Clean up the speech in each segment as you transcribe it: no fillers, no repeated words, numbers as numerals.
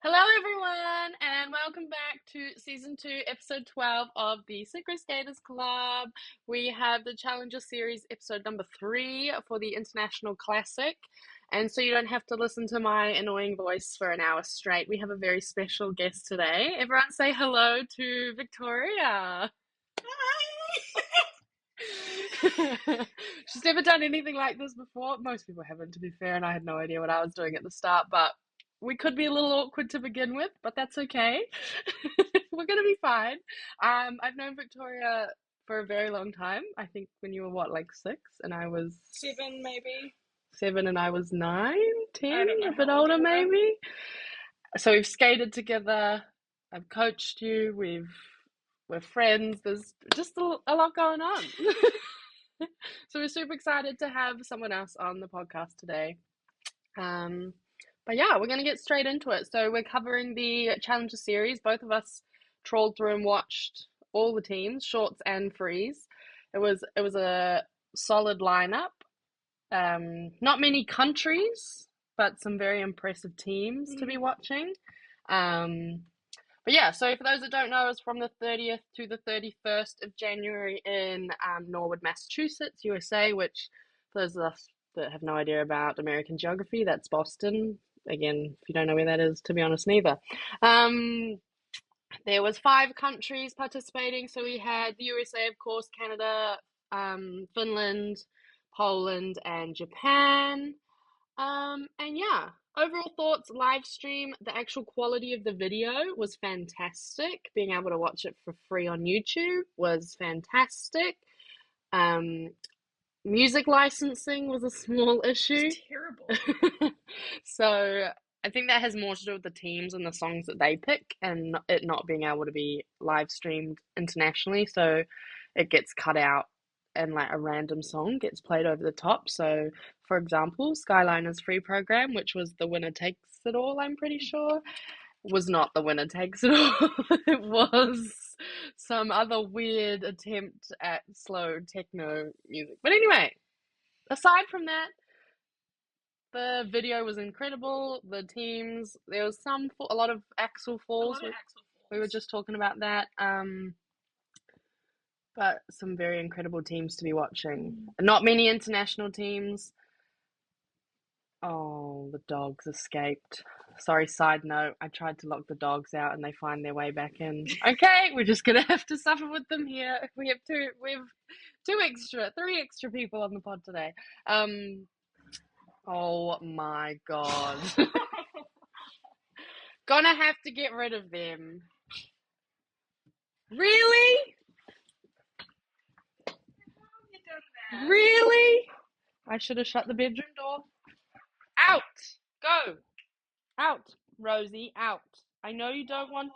Hello, everyone, and welcome back to season 2, episode 12 of the Synchro Skaters Club. We have the Challenger Series episode number 3 for the International Classic. And so you don't have to listen to my annoying voice for an hour straight. We have a very special guest today. Everyone say hello to Victoria. She's never done anything like this before. Most people haven't, to be fair, and I had no idea what I was doing at the start, but we could be a little awkward to begin with, but that's okay. We're gonna be fine. I've known Victoria for a very long time. I think when you were what, like 6, and I was 7 maybe. 7, and I was 9, 10, don't know a bit how old older you were. maybe. So we've skated together. I've coached you. We're friends. There's just a lot going on. So we're super excited to have someone else on the podcast today. But yeah, we're going to get straight into it. So we're covering the Challenger Series. Both of us trawled through and watched all the teams, shorts and frees. It was a solid lineup. Not many countries, but some very impressive teams to be watching. But yeah, so for those that don't know, it's from the 30th to the 31st of January in Norwood, Massachusetts, USA, which for those of us that have no idea about American geography, that's Boston. Again, if you don't know where that is, to be honest, neither. There was 5 countries participating, so we had the USA, of course, Canada, Finland, Poland, and Japan. And yeah, overall thoughts, live stream, the actual quality of the video was fantastic. Being able to watch it for free on YouTube was fantastic. Music licensing was a small issue. It's terrible. So I think that has more to do with the teams and the songs that they pick and it not being able to be live streamed internationally. So it gets cut out and like a random song gets played over the top. So, for example, Skyliner's free program, which was the winner takes it all, I'm pretty sure, was not the winner takes it all. It was some other weird attempt at slow techno music. But anyway, aside from that, the video was incredible. The teams, there was a lot of axle falls. We were just talking about that. But some very incredible teams to be watching. Not many international teams. Oh, the dogs escaped. Sorry, side note, I tried to lock the dogs out and they find their way back in. Okay, we're just gonna have to suffer with them here. We have 3 extra people on the pod today. Oh my god. Gonna have to get rid of them. Really? Really? I should have shut the bedroom door. Out! Go! Out, Rosie, out. I know you don't want...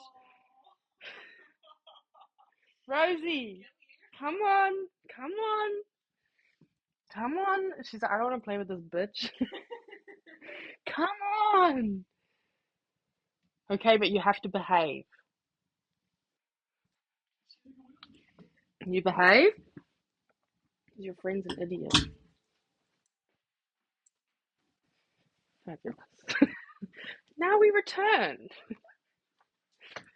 Rosie! Come on! Come on! Come on! She's like, I don't want to play with this bitch. Come on! Okay, but you have to behave. You behave? Your friend's an idiot. Fabulous. Now we return.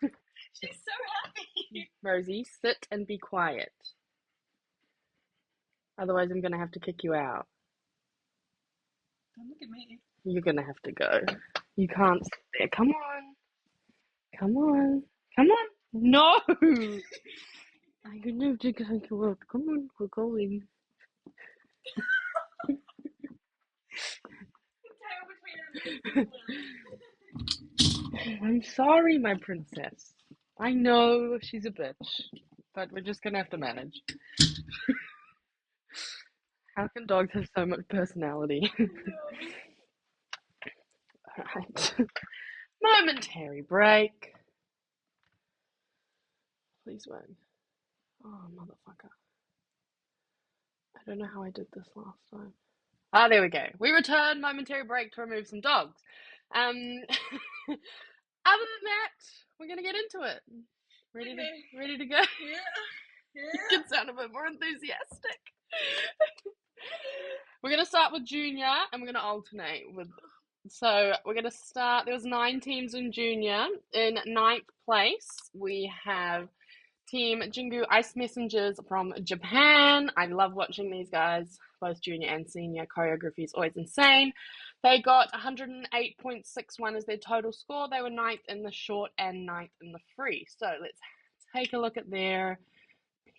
She's so happy. Rosie, sit and be quiet. Otherwise, I'm going to have to kick you out. Don't look at me. You're going to have to go. You can't sit there. Come on. Come on. Come on. No! I'm going to have to go out. Come on, we're going. I'm sorry, my princess. I know she's a bitch, but we're just going to have to manage. How can dogs have so much personality? Alright. Momentary break. Please wait. Oh, motherfucker. I don't know how I did this last time. Ah, there we go. We return. Momentary break to remove some dogs. Other than that, we're going to get into it. Ready to go? Yeah. You can sound a bit more enthusiastic. We're going to start with junior and we're going to alternate with So we're going to start. There was 9 teams in junior. In ninth place, we have Team Jingu Ice Messengers from Japan. I love watching these guys, both junior and senior. Choreography is always insane. They got 108.61 as their total score. They were ninth in the short and ninth in the free. So let's take a look at their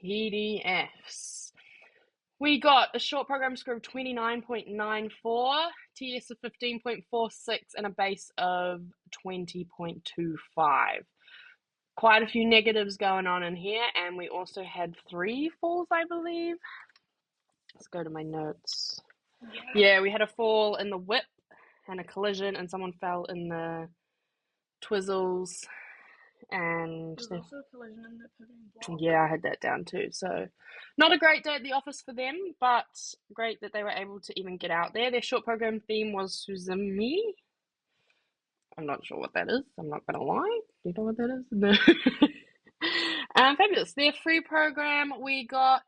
PDFs. We got a short program score of 29.94, TS of 15.46, and a base of 20.25. Quite a few negatives going on in here, and we also had 3 falls, I believe. Let's go to my notes. Yeah, we had a fall in the whip and a collision, and someone fell in the twizzles. And There was also a collision in the pivoting block. yeah, I had that down too. So not a great day at the office for them, but great that they were able to even get out there. Their short program theme was Suzumi. I'm not sure what that is. I'm not going to lie. Do you know what that is? No. Fabulous. Their free program, we got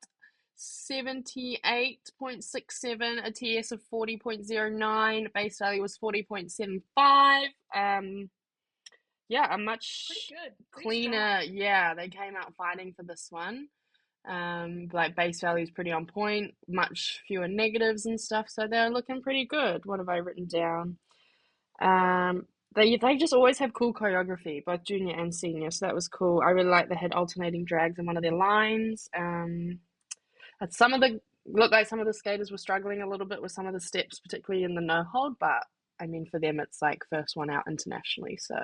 78.67, a TS of 40.09, base value was 40.75. Yeah, a much Pretty good. Pretty cleaner. strong. Yeah, they came out fighting for this one. Like base value is pretty on point, much fewer negatives and stuff, so they're looking pretty good. What have I written down? They just always have cool choreography, both junior and senior, so that was cool. I really like they had alternating drags in one of their lines. Some of the looked like some of the skaters were struggling a little bit with some of the steps, particularly in the no hold, but I mean for them it's like first one out internationally, so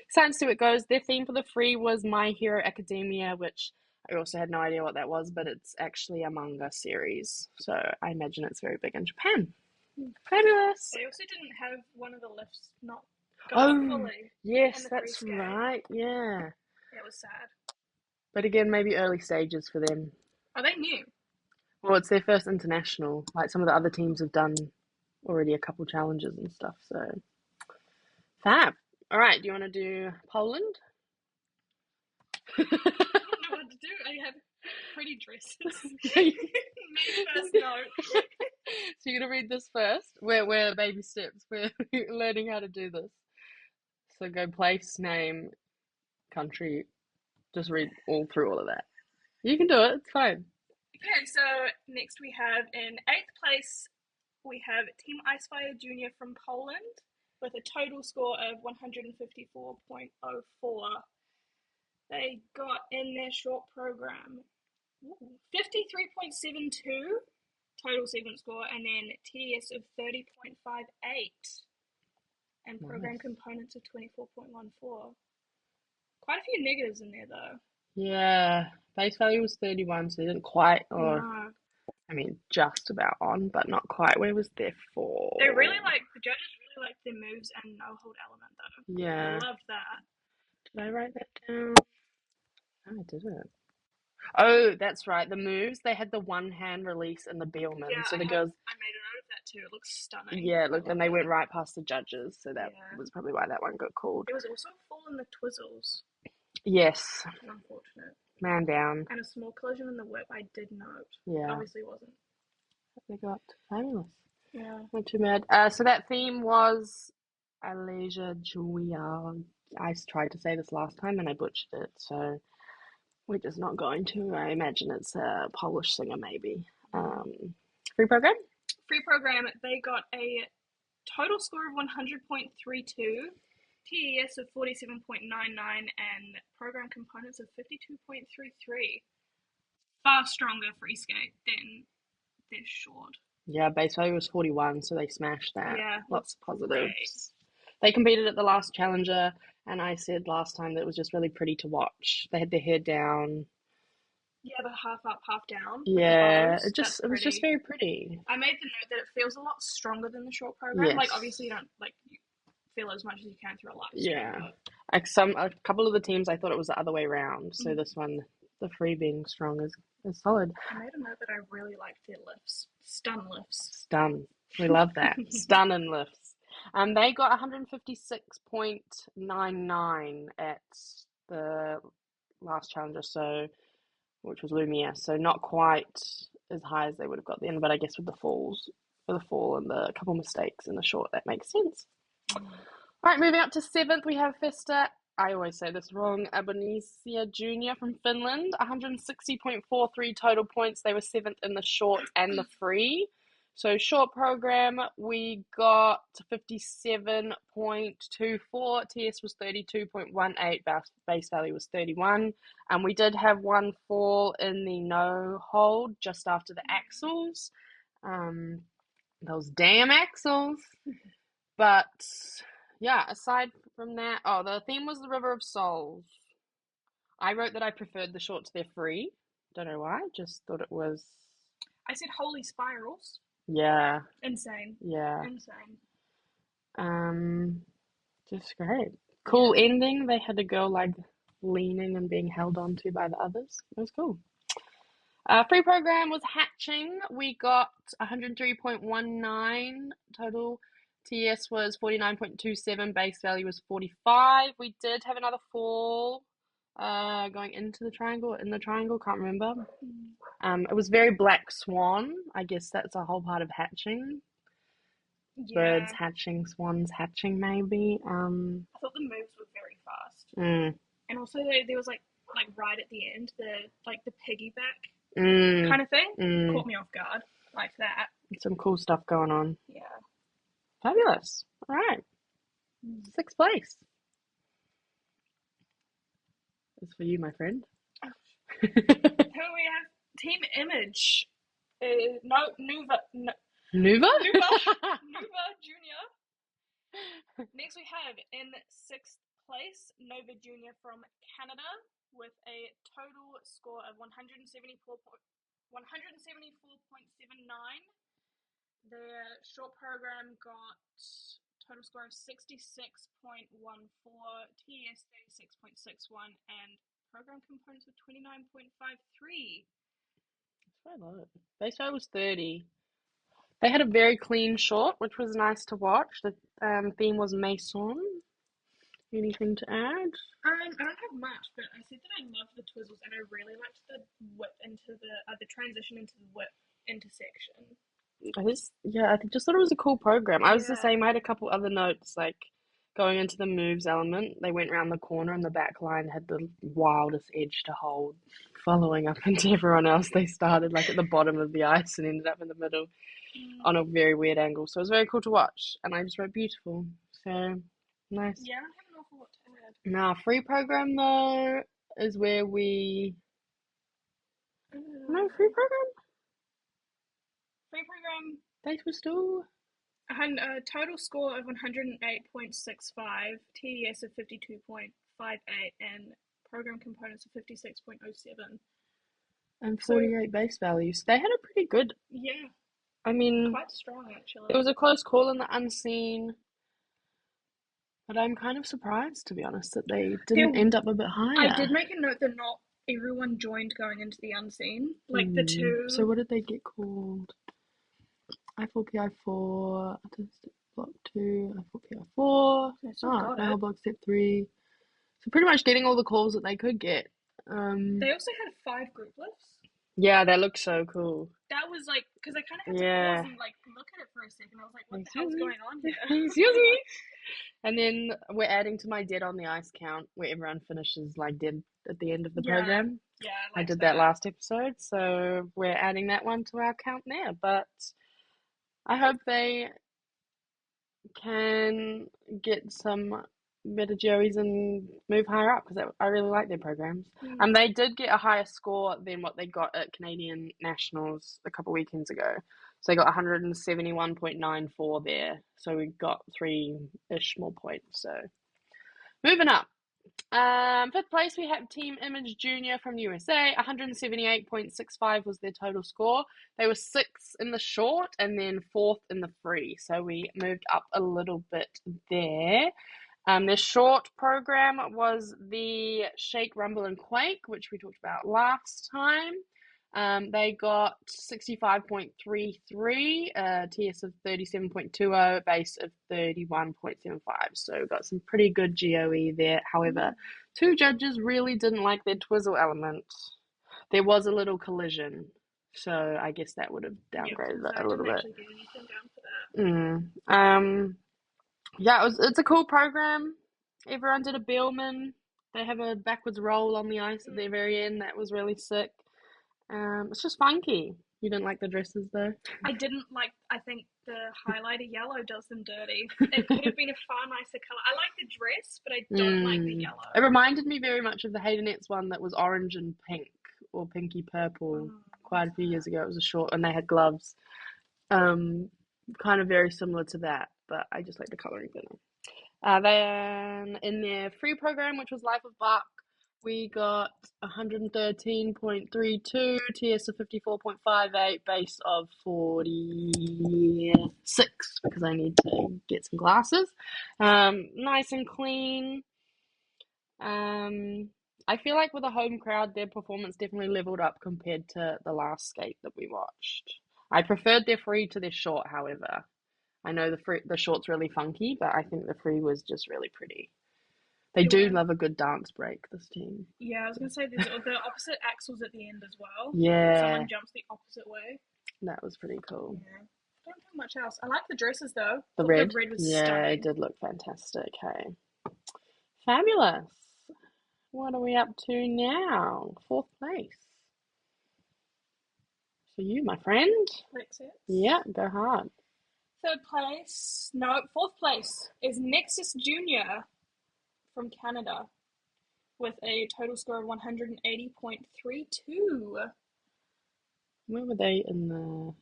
excited to see what goes. Their theme for the free was My Hero Academia, which I also had no idea what that was, but it's actually a manga series, so I imagine it's very big in Japan. Fabulous. They also didn't have one of the lifts not go up fully. Yes, in the that's free skate. right. Yeah. It was sad. But again, maybe early stages for them. Are they new? Well, it's their first international. Like some of the other teams have done already a couple challenges and stuff. So, fab. All right. Do you want to do Poland? I don't know what to do. I have pretty dresses. Me first note. So you're gonna read this first. We're baby steps. We're learning how to do this. So go place, name, country. Just read all through all of that. You can do it. It's fine. Okay, so next we have in 8th place, we have Team Icefire Junior from Poland with a total score of 154.04. They got in their short program 53.72 total segment score, and then TDS of 30.58, and program components of 24.14. Quite a few negatives in there though. Yeah, base value was 31, so they didn't quite, No. I mean, just about on, but not quite. Where was their fall? The judges really liked their moves and no hold element though. Yeah. I loved that. Did I write that down? No, I didn't. Oh, that's right. The moves, they had the one hand release and the Beelman. Yeah, so the I girls, made a note of that too. It looks stunning. yeah, look, and they went right past the judges, so that was probably why that one got called. There was also a fall in the twizzles. Yes. Which is unfortunate. Man down. And a small collision in the whip, I did note. Yeah. Obviously wasn't. They got fabulous. Yeah. Not too bad. So that theme was Alasia Julia. I tried to say this last time and I butchered it, so we're just not going to. I imagine it's a Polish singer, maybe. Free program? Free program, they got a total score of 100.32, TES of 47.99, and program components of 52.33. Far stronger free skate than their short. Yeah, base value was 41, so they smashed that. Yeah, lots of positives. Great. They competed at the last Challenger, and I said last time that it was just really pretty to watch. They had their hair down. Yeah, the half up, half down. Yeah, it was just very pretty. I made the note that it feels a lot stronger than the short program. Yes. Like obviously you don't you feel as much as you can through a live stream. Yeah. Like a couple of the teams I thought it was the other way around. So this one, the free being strong is solid. I made a note that I really liked their lifts. Stun lifts. Stun. We love that. Stun and lifts. They got 156.99 at the last Challenger, which was Lumia, so not quite as high as they would have got then, but I guess with the fall and the couple mistakes in the short, that makes sense. All right, moving up to 7th, we have Festa. I always say this wrong. Abanisia Junior from Finland, 160.43 total points. They were 7th in the short and the free. So short program, we got 57.24. TS was 32.18. Base value was 31. And we did have one fall in the no hold just after the axles. Those damn axles. But yeah, aside from that, the theme was the River of Souls. I wrote that I preferred the short to their free. Don't know why, just thought it was. I said Holy Spirals. Yeah. Insane. Yeah. Insane. Just great. Cool ending. They had a girl like leaning and being held onto by the others. It was cool. Free program was hatching. We got 103.19 total. TS was 49.27. Base value was 45. We did have another fall going into the triangle, in the triangle, can't remember. It was very black swan. I guess that's a whole part of hatching. Yeah. Birds hatching, swans hatching, maybe. I thought the moves were very fast. And also there was like right at the end, the piggyback kind of thing. Caught me off guard like that. Some cool stuff going on. Yeah. Fabulous. All right. 6th place. It's for you, my friend. Who we have? Team Image. Nuva Junior. Next we have in 6th place Nova Junior from Canada with a total score of 174.79. Their short program got total score of 66.14, TS 36.61, and program components of 29.53. That's quite low. Base value was 30. They had a very clean short, which was nice to watch. The theme was Maison. Anything to add? I don't have much, but I said that I loved the twizzles and I really liked the whip into the transition into the whip intersection. I just thought it was a cool program. I was the same. I had a couple other notes, like going into the moves element. They went around the corner and the back line had the wildest edge to hold, following up into everyone else. They started like at the bottom of the ice and ended up in the middle on a very weird angle. So it was very cool to watch. And I just wrote beautiful. So nice. Yeah, I don't have an awful lot to add. Now, free program though is where we. No, free program? Free program. They were still. A total score of 108.65, TES of 52.58, and program components of 56.07. And 48 base values. They had a pretty good. Yeah. I mean. Quite strong, actually. It was a close call in the unseen. But I'm kind of surprised, to be honest, that they didn't end up a bit higher. I did make a note that not everyone joined going into the unseen. Like the two. So what did they get called? I4, PI4, block 2, I4, PI4. No block step 3. So pretty much getting all the calls that they could get. They also had 5 group lifts. Yeah, that looked so cool. That was like, because I kind of had to pause and like look at it for a second. I was like, what the hell's going on here? Excuse me. And then we're adding to my dead on the ice count where everyone finishes like dead at the end of the program. Yeah, I did that last episode, so we're adding that one to our count now. But I hope they can get some better Joeys and move higher up because I really like their programs. And they did get a higher score than what they got at Canadian Nationals a couple weekends ago. So they got 171.94 there. So we got 3-ish more points. So moving up. 5th place, we have Team Image Junior from the USA. 178.65 was their total score. They were 6th in the short and then 4th in the free. So we moved up a little bit there. Their short program was the Shake, Rumble, and Quake, which we talked about last time. They got 65.33, TS of 37.20, base of 31.75. So got some pretty good GOE there. However, 2 judges really didn't like their twizzle element. There was a little collision, so I guess that would have downgraded it a little bit. I didn't actually get anything down for that. Yeah, it's a cool program. Everyone did a Billman. They have a backwards roll on the ice at the Mm. very end. That was really sick. It's just funky. You didn't like the dresses though? I didn't like. I think the highlighter yellow does them dirty. It could have been a far nicer color. I like the dress, but I don't like the It yellow. reminded me very much of the Haydenettes one that was orange and pink or pinky purple quite a What's few years that? ago. It was a short and they had gloves. Um, Kind of very similar to that, but I just like the coloring better. Then in their free program, which was Life of Buck, we got 113.32, TS of 54.58, base of 46 because I need to get some glasses. Nice and clean. I feel like with a home crowd, their performance definitely leveled up compared to the last skate that we watched. I preferred their free to their short, however. I know the short's really funky, but I think the free was just really pretty. They do Yeah, love a good dance break, this team. yeah. I was gonna say there's the opposite axles at the end as well. Yeah, Someone jumps the opposite way. that was pretty cool. Yeah. Don't think much else. I like the dresses though. The Thought the red, red was yeah, it stunning. did look fantastic. Hey, fabulous. What are we up to now? Fourth place for you, my friend. Lexus. Yeah, go hard. Third place, no, fourth place is Nexus Junior from Canada with a total score of 180.32. Where were they in the?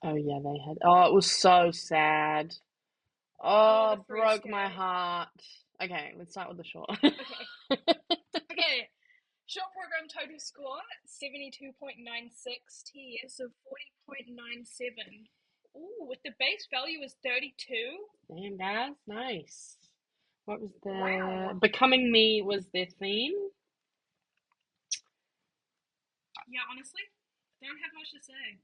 Oh yeah, they had. Oh, it was so sad. Oh, Oh, the free broke my skate. heart. Okay, let's start with the short. Okay. Okay. Short program total score 72.96, TS of 40.97. Ooh, with the base value is 32. Damn, guys, nice. What was the Wow. Becoming Me was their theme? Yeah, honestly, don't have much to say.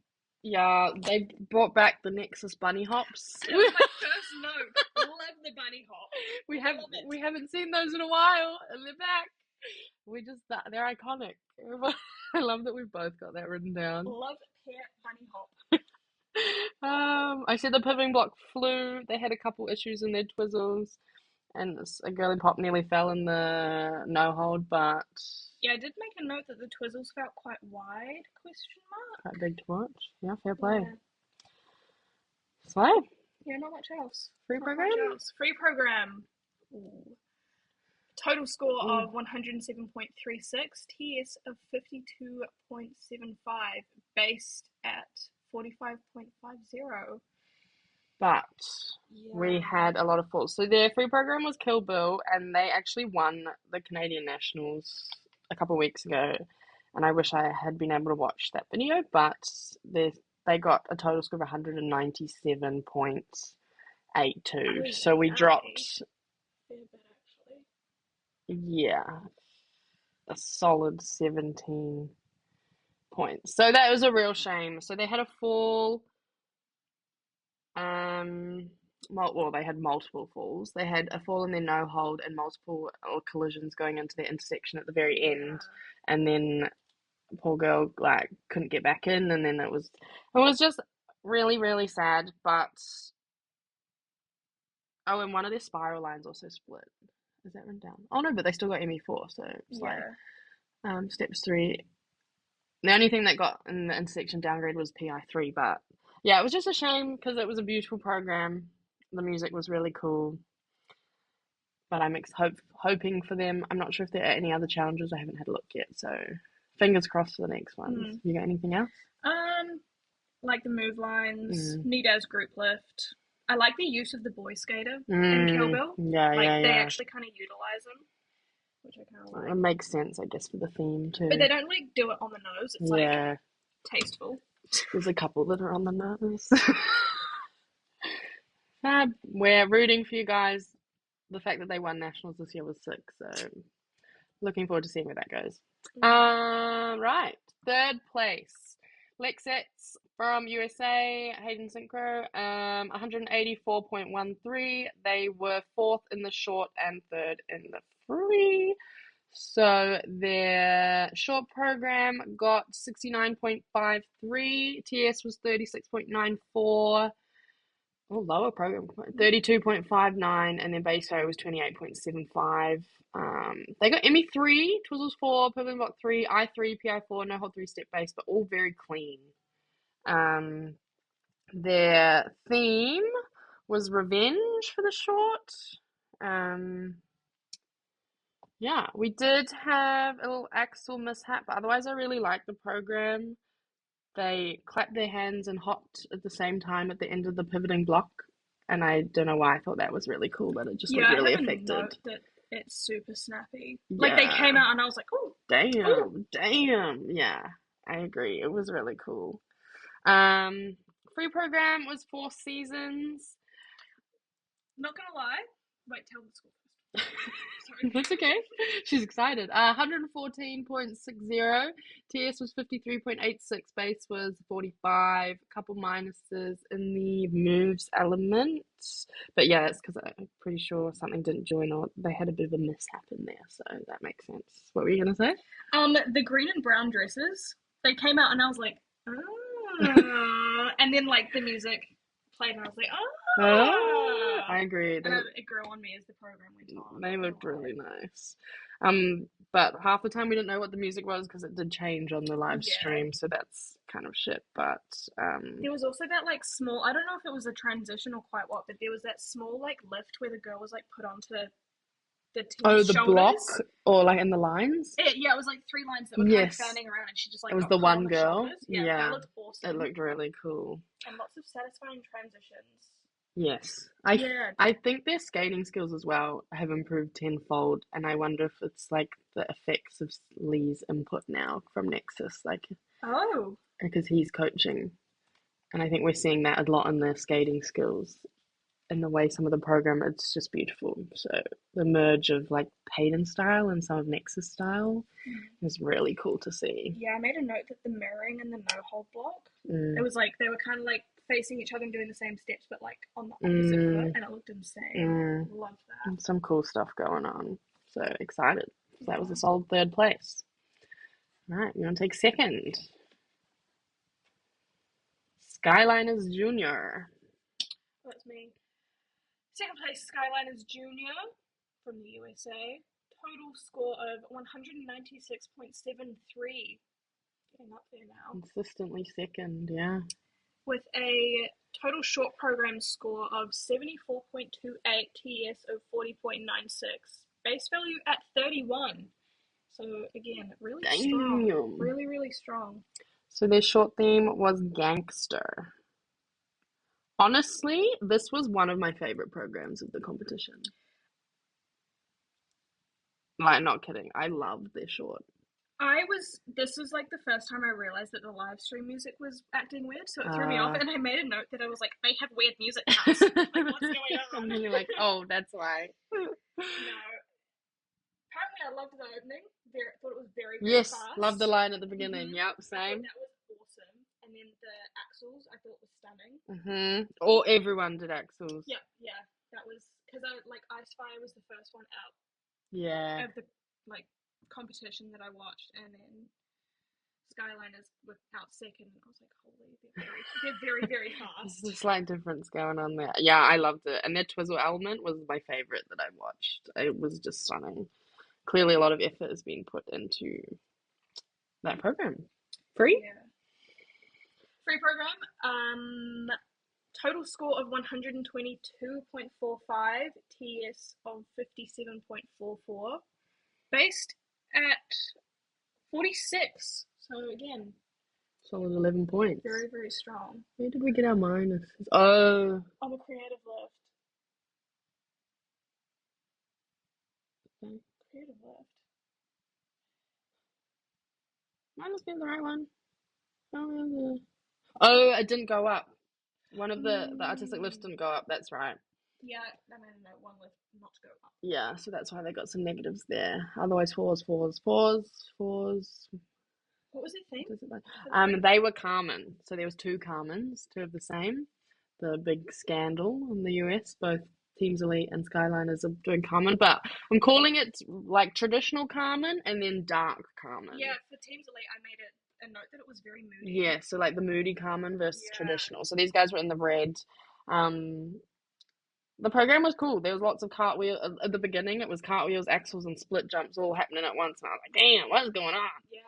Yeah, they brought back the Nexus bunny hops. That was my first note. Love the bunny hop. we have Love it. we haven't seen those in a while, and they're back. They're iconic. I love that we've both got that written down. Love pear bunny hop. I said the pivoting block flew. They had a couple issues in their twizzles, and a girly pop nearly fell in the no hold, but Yeah, I did make a note that the twizzles felt quite wide, question mark. quite big to watch. Yeah, fair play. Yeah. So, Yeah, not much else. free Not much program? else. Free program. Ooh. Total score Mm. of 107.36, TS of 52.75, based at 45.50. But we Yeah. had a lot of falls. So their free program was Kill Bill, and they actually won the Canadian Nationals a couple of weeks ago. And I wish I had been able to watch that video, but they got a total score of 197.82. Oy So vey we vey. dropped, Fair bit, actually. yeah, a solid 17 points. So that was a real shame. So they had a fall. Well, they had multiple falls. They had a fall in their no hold and multiple collisions going into the intersection at the very end, Yeah. and then poor girl like couldn't get back in, and then it was just really really sad. But oh, and one of their spiral lines also split. Is that written down? Oh no, but they still got ME4, so it's like Yeah. steps three. The only thing that got in the intersection downgrade was PI3, but yeah, it was just a shame because it was a beautiful program. The music was really cool, but I'm hoping for them. I'm not sure if there are any other challenges. I haven't had a look yet, so fingers crossed for the next ones. Mm. You got anything else? Like the move lines, Mm. neat as group lift. I like the use of the boy skater in Kill Bill. Yeah, Like yeah, they yeah. actually kind of utilize them, which I kind of like. It makes sense, I guess, for the theme too. But they don't like do it on the nose. It's like Yeah, tasteful. there's a couple that are on the nose. Fab. We're rooting for you guys. The fact that they won nationals this year was sick, so looking forward to seeing where that goes. Right. Third place. Lexets from USA, Hayden Synchro, 184.13. They were fourth in the short and third in the free. So their short program got 69.53. TS was 36.94. Oh, lower program, 32.59, and then base salary was 28.75. They got ME3, Twizzles 4, Pivoting Block 3, I3, PI4, no hold 3 step base, but all very clean. Their theme was revenge for the short. Yeah, we did have a little axle mishap, but otherwise I really liked the program. They clapped their hands and hopped at the same time at the end of the pivoting block, and I don't know why I thought that was really cool, but it just looked Yeah, I really have a effective. note that it's super snappy. Like they came Yeah. out and I was like, oh, Damn. Yeah, I agree. It was really cool. Free program was 4 seasons. not gonna lie. Wait, tell the school first. Sorry. That's okay. She's excited. 114.60. TS was 53.86. Base was 45. A couple minuses in the moves element. But yeah, that's because I'm pretty sure something didn't join or they had a bit of a mishap in there. So that makes sense. What were you going to say? The green and brown dresses, they came out and I was like, oh. And then like the music played and I was like, oh. I agree. And it grew on me as the program went on. They looked really nice. But half the time we didn't know what the music was because it did change on the live stream, so that's kind of shit. But there was also that like small, I don't know if it was a transition or quite what, but there was that small like lift where the girl was like put onto the team's shoulders. Block or like in the lines? Yeah, it was like 3 lines that were kind of fanning around and she just like it was got the put one on the girl. shoulders. Yeah, that looked awesome. It looked really cool. And lots of satisfying transitions. Yes. I think their skating skills as well have improved tenfold, and I wonder if it's like the effects of Lee's input now from Nexus, like because he's coaching, and I think we're seeing that a lot in their skating skills and the way some of the program, it's just beautiful. So the merge of like Payton style and some of Nexus style is really cool to see. Yeah, I made a note that the mirroring and the no hold block, it was like they were kind of like facing each other and doing the same steps, but like on the opposite foot, and it looked insane. Love that. And some cool stuff going on. So excited. So that was a solid 3rd place. All right, you want to take 2nd? Skyliners Junior. That's me. 2nd place, Skyliners Junior from the USA. Total score of 196.73. Getting up there now. Consistently 2nd, yeah. With a total short program score of 74.28, TES of 40.96. Base value at 31. So again, really strong. Really, really strong. So their short theme was gangster. Honestly, this was one of my favorite programs of the competition. Like, not kidding. I loved their short. This was like the first time I realized that the live stream music was acting weird, so it threw me off, and I made a note that I was like, they have weird music now. Like, what's going on? And then you're like, oh, that's why. No. Apparently I loved the opening. Thought it was very, very fast. Yes, loved the line at the beginning. Yep, same. That was awesome. And then the axles I thought was stunning. Or everyone did axles. Yeah. That was, because Ice Fire was the first one out. Yeah. Of the, competition that I watched, and then Skyliners were out second, and I was like, holy, they're very, very fast. There's a slight difference going on there. Yeah, I loved it. And their Twizzle element was my favorite that I watched. It was just stunning. Clearly a lot of effort has been put into that program. Free? Yeah. Free program. Total score of 122.45, TS of 57.44. Based at 46. So again, solid 11 points. Very, very strong. Where did we get our minuses? Oh. On the creative left. Okay. Creative left. Am I looking at the right one? Oh, it didn't go up. One of the artistic lifts didn't go up. That's right. Yeah, I mean, no, one lift not to go up. Yeah, so that's why they got some negatives there. Otherwise, fours. What was it theme? They were Carmen. So there was 2 Carmens, 2 of the same. The big scandal in the US, both Teams Elite and Skyliners are doing Carmen, but I'm calling it like traditional Carmen and then dark Carmen. Yeah, for Teams Elite, I made a note that it was very moody. Yeah, so like the moody Carmen versus traditional. So these guys were in the red. The program was cool. There was lots of cartwheel at the beginning. It was cartwheels, axles, and split jumps all happening at once. And I was like, "Damn, what is going on?" Yeah.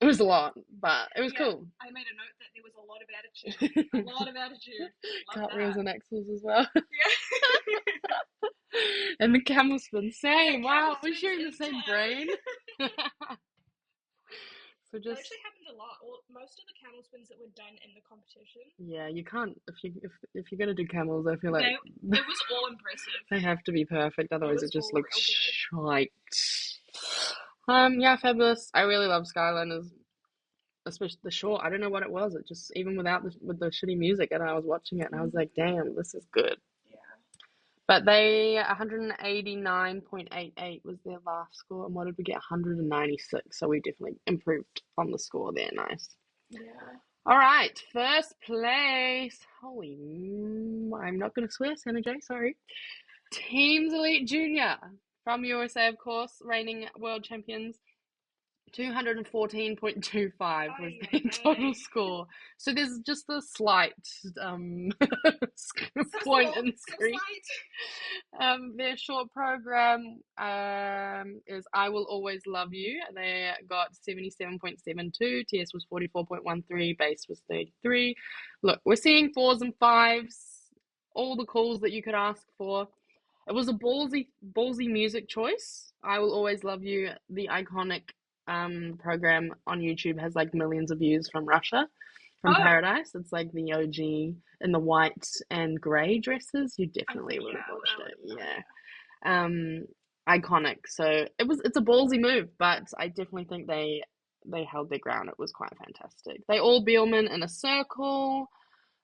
It was a lot, but it was cool. I made a note that there was a lot of attitude. A lot of attitude. Love Cartwheels that. and axles as well. Yeah. And the camel spin, same. The Wow, camel we're spins sharing the in same town. brain. So That just actually happened a lot. Most of the camel spins that were done in the competition, yeah, you can't if you're gonna do camels, I feel like it was all impressive. they have to be perfect, otherwise it just all looks real shite. Yeah, fabulous. I really love Skyliners, especially the short. I don't know what it was. It just even with the shitty music, and I was watching it, and I was like, damn, this is good. Yeah. But they 189.88 was their last score, and what did we get? 196. So we definitely improved on the score there. Nice. Yeah. All right, first place. Holy, I'm not going to swear, Santa J. Sorry. Teams Elite Junior from USA, of course, reigning world champions. 214.25 was their total score. So there's just a slight point increase. Their short program is I Will Always Love You. They got 77.72. TS was 44.13. Base was 33. Look, we're seeing 4s and 5s. All the calls that you could ask for. It was a ballsy music choice. I Will Always Love You, the iconic program on YouTube, has like millions of views from Russia, from Paradise. It's like the OG in the white and grey dresses. You definitely would have watched it. Yeah. Iconic. So it's a ballsy move, but I definitely think they held their ground. It was quite fantastic. They all Beelman in a circle.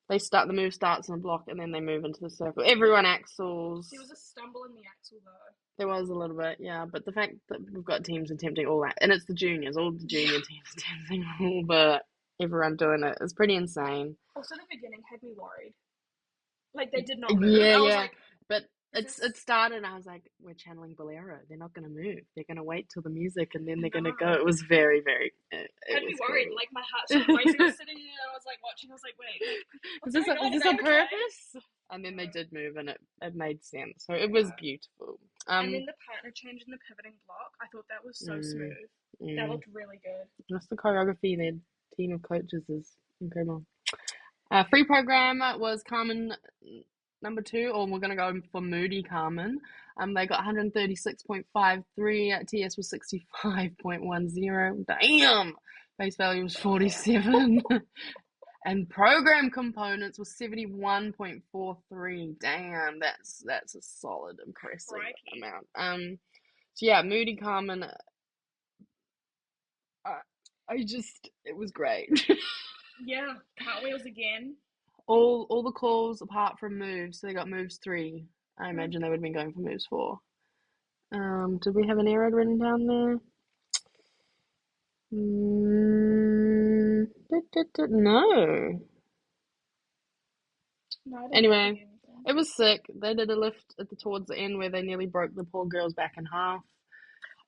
The move starts in a block and then they move into the circle. Everyone axles. There was a stumble in the axle though. There was a little bit, yeah, but the fact that we've got teams attempting all that, and it's the juniors, all the junior teams attempting all but everyone doing it is pretty insane. Also, the beginning had me worried. Like, they did not move. Yeah, I was yeah. like, but it started and I was like, we're channeling Bolero. They're not going to move. They're going to wait till the music and then they're going to go. It was very, very... It had me worried. cool. Like, my heart started racing. I was sitting here and I was like watching. I was like, wait, is this on purpose? Okay? And then they did move and it made sense. So it was beautiful. And then the partner change in the pivoting block, I thought that was so smooth. That looked really good. Just the choreography, their team of coaches is incredible. Free program was Carmen number 2, or we're going to go for Moody Carmen. They got 136.53. TS was 65.10. Damn! Base value was 47. And program components was 71.43. Damn, that's a solid, impressive amount. So yeah, Moody Carmen. It was great. Yeah, cartwheels again. All the calls apart from moves. So they got moves 3. I imagine they would have been going for moves 4. Did we have an error written down there? No. Anyway, it was sick. They did a lift towards the end where they nearly broke the poor girl's back in half.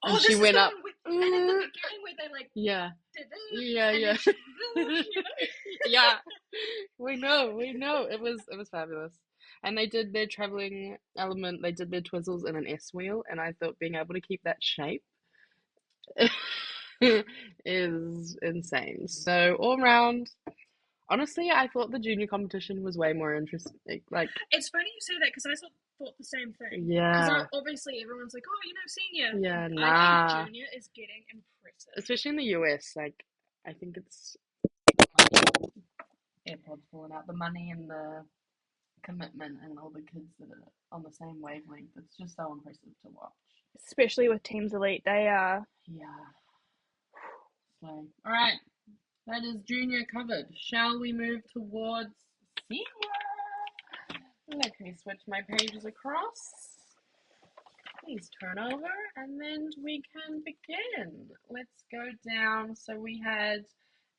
And she went up. And in the beginning where they like yeah. did it. Yeah. Yeah. We know. It was fabulous. And they did their traveling element, they did their twizzles in an S wheel, and I thought being able to keep that shape is insane. So all round, honestly, I thought the junior competition was way more interesting. Like, it's funny you say that because I thought the same thing. Yeah. Because obviously everyone's like, oh, senior. Yeah, I think junior is getting impressive. Especially in the US, like, I think it's AirPods falling out. The money and the commitment and all the kids that are on the same wavelength. It's just so impressive to watch. Especially with Teams Elite, they are. Yeah. So, all right. That is junior covered. Shall we move towards senior? Let me switch my pages across. Please turn over and then we can begin. Let's go down. So we had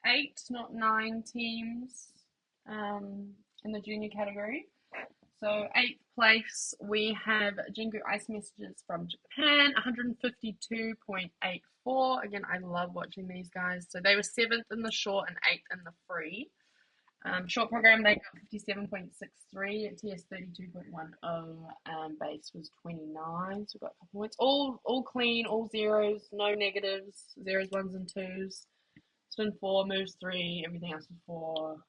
8, not 9 teams in the junior category. So 8th place, we have Jingu Ice Messages from Japan, 152.84. Again, I love watching these guys. So they were 7th in the short and 8th in the free. Short program, they got 57.63, TS 32.10, base was 29, so we got a couple points. All clean, all zeros, no negatives, zeros, ones, and twos. Spin 4, moves 3, everything else was 4.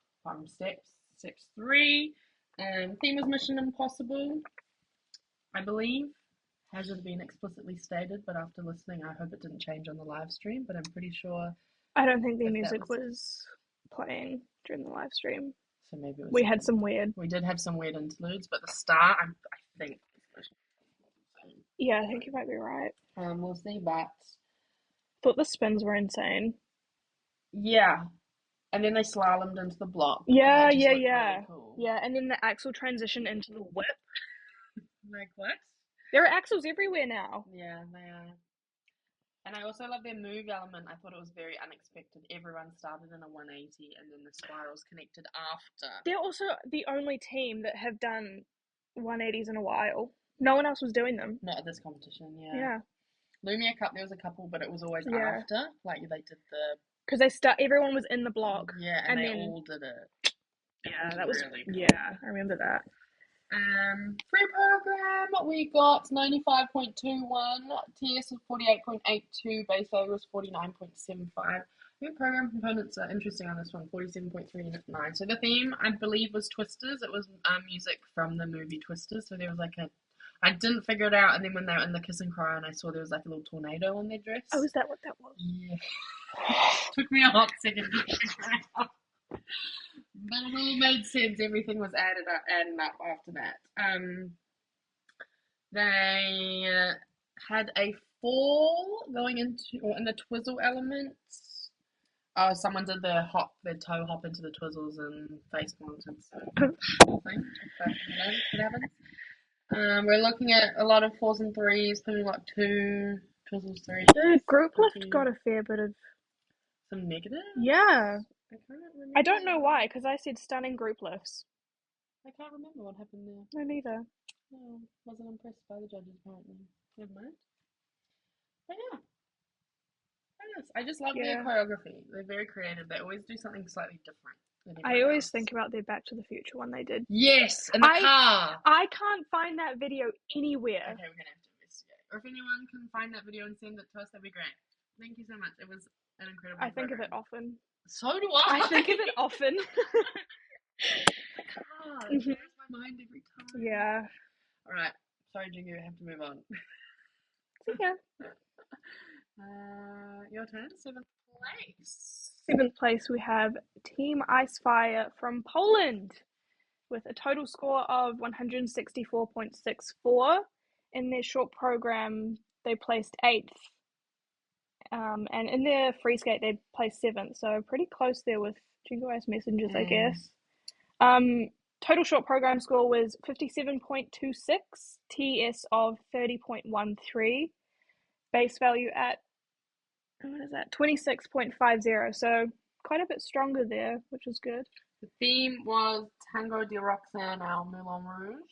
Steps 3. Theme was Mission Impossible, I believe. Hasn't been explicitly stated, but after listening, I hope it didn't change on the live stream, but I'm pretty sure. I don't think the music was playing during the live stream. So maybe it was. We had some weird. We did have some weird interludes, but the start, I think. Yeah, I think you might be right. We'll see, but. Thought the spins were insane. Yeah. And then they slalomed into the block. Yeah. Really cool. Yeah, and then the axle transition into the whip. Like what? There are axles everywhere now. Yeah, they are. And I also love their move element. I thought it was very unexpected. Everyone started in a 180 and then the spirals connected after. They're also the only team that have done 180s in a while. No one else was doing them. Not at this competition, yeah. Yeah. Lumia Cup, there was a couple, but it was always after. Like they did the. Because everyone was in the block. Yeah, and they all did it. Yeah, that was really cool. Yeah, I remember that. Free program, we got 95.21, TS of 48.82, base value was 49.75. Free program components are interesting on this one, 47.39. So the theme, I believe, was Twisters. It was music from the movie Twisters. So there was like I didn't figure it out, and then when they were in the kiss and cry, and I saw there was like a little tornado on their dress. Oh, is that what that was? Yeah. Took me a hot second to figure it out. But it all made sense. Everything was added up after that. They had a fall going in the twizzle elements. Oh, someone did their toe hop into the twizzles and face planted. So, whole thing. What happens? We're looking at a lot of 4s and 3s, putting like 2 twizzles, 3. The group lift got a fair bit of some negatives. Yeah. I can't remember. I don't know why, because I said stunning group lifts. I can't remember what happened there. No, neither. No, wasn't impressed by the judges apparently. Never mind. But yeah. I just love their choreography. They're very creative. They always do something slightly different. I always think about their Back to the Future one they did. Yes, in the car. I can't find that video anywhere. Okay, we're gonna have to investigate. Or if anyone can find that video and send it to us, that'd be great. Thank you so much. It was an incredible program. think of it often. So do I. I think of it often. It blows my mind every time. Yeah. Alright. Sorry, Jiggy, we have to move on. Yeah. Your turn. 7th place. 7th place, we have Team Icefire from Poland with a total score of 164.64. In their short program, they placed 8th. And in their free skate, they placed 7th. So pretty close there with Jingle Ice Messengers, I guess. Total short program score was 57.26, TS of 30.13, base value at, what is that, 26.50, so quite a bit stronger there, which is good. The theme was Tango de Roxanne au Moulin Rouge.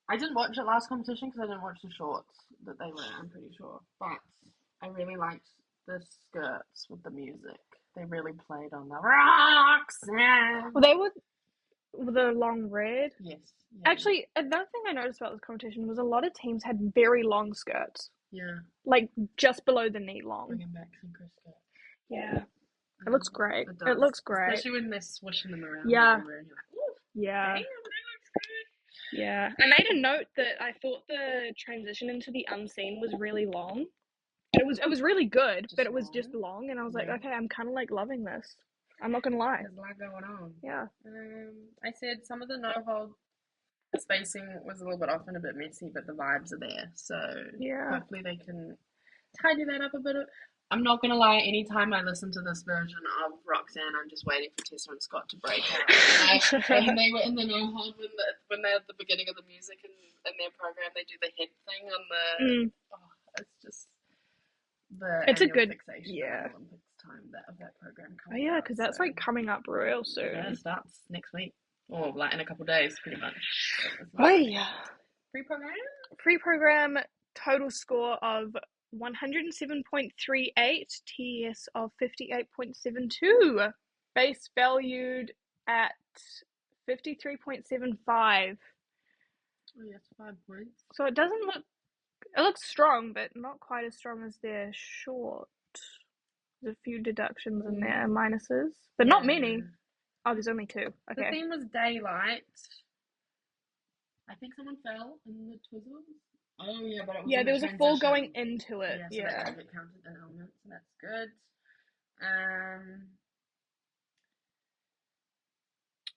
I didn't watch it last competition because I didn't watch the shorts that they were, I'm pretty sure, but I really liked the skirts with the music. They really played on the Roxanne. Well, they were the long red. Yes. Yeah. Actually, another thing I noticed about this competition was a lot of teams had very long skirts. Yeah. Like just below the knee long. Bringing back Synchro skirt. Yeah. It looks great. It looks great. Especially when they're swishing them around. Yeah. And you're like, ooh, yeah. Damn, that looks good. Yeah. I made a note that I thought the transition into the unseen was really long. It was really good, but it was just long, and I was like, okay, I'm kind of like loving this. I'm not gonna lie. There's a lot going on. Yeah. I said some of the no-hold spacing was a little bit off and a bit messy, but the vibes are there. So hopefully they can tidy that up a bit. I'm not gonna lie. Anytime I listen to this version of Roxanne, I'm just waiting for Tessa and Scott to break out. And they were in the no-hold when they're at the beginning of the music and in their program, they do the head thing on the. It's just. It's a good fixation Olympics time of that program. Because that's like coming up real soon. Yeah, it starts next week, or like in a couple of days, pretty much. Free program. Total score of 107.38, TS of 58.72. base valued at 53.75. Oh, yes, 5 points. So it doesn't look, it looks strong, but not quite as strong as their short. There's a few deductions in there, minuses, but not many. Oh, there's only 2. The Okay. theme was daylight. I think someone fell in the twizzles. Oh, yeah, but it was there was a fall going into it. So that doesn't get counted in elements, so that's good.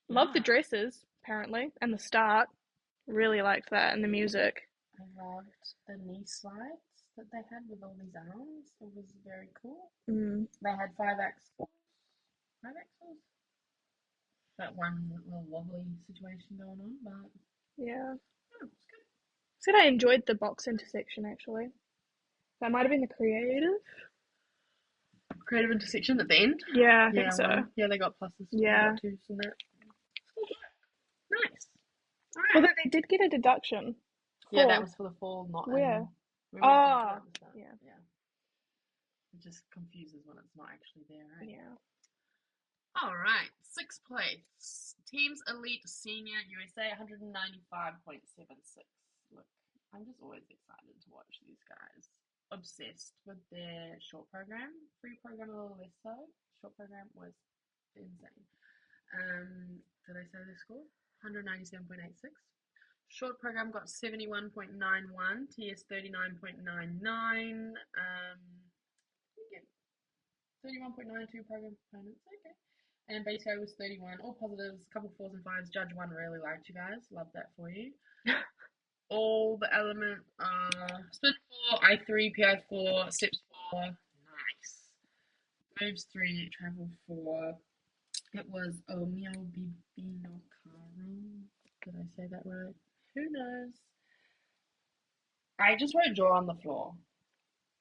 Love the dresses, apparently, and the start. Really liked that, and the music. I loved the knee slides that they had with all these arms. It was very cool. They had 5 axles. 5 axles? That one little wobbly situation going on, but yeah. Oh, it's good. Said I enjoyed the box intersection, actually. That might have been the creative intersection at the end. Yeah, I think so. Yeah, they got pluses. Yeah. 2s and that. Nice. All right. Well, they did get a deduction. Yeah, that was for the fall, not where? Yeah. It just confuses when it's not actually there, right? Yeah. All right, 6th place. Teams Elite Senior USA 195.76. Look, I'm just always excited to watch these guys. Obsessed with their short program. Free program a little less so. Short program was insane. Did I say the score? 197.86. Short program got 71.91. TS 39.99. 31.92 program components. Okay. And base value was 31. All positives, couple 4s and 5s. Judge 1 really liked you guys. Love that for you. All the element spin 4, I3, PI4, steps 4. Nice. Moves 3, travel 4. It was Omeo Bibino Caro. Did I say that right? Who knows? I just wrote jaw on the floor.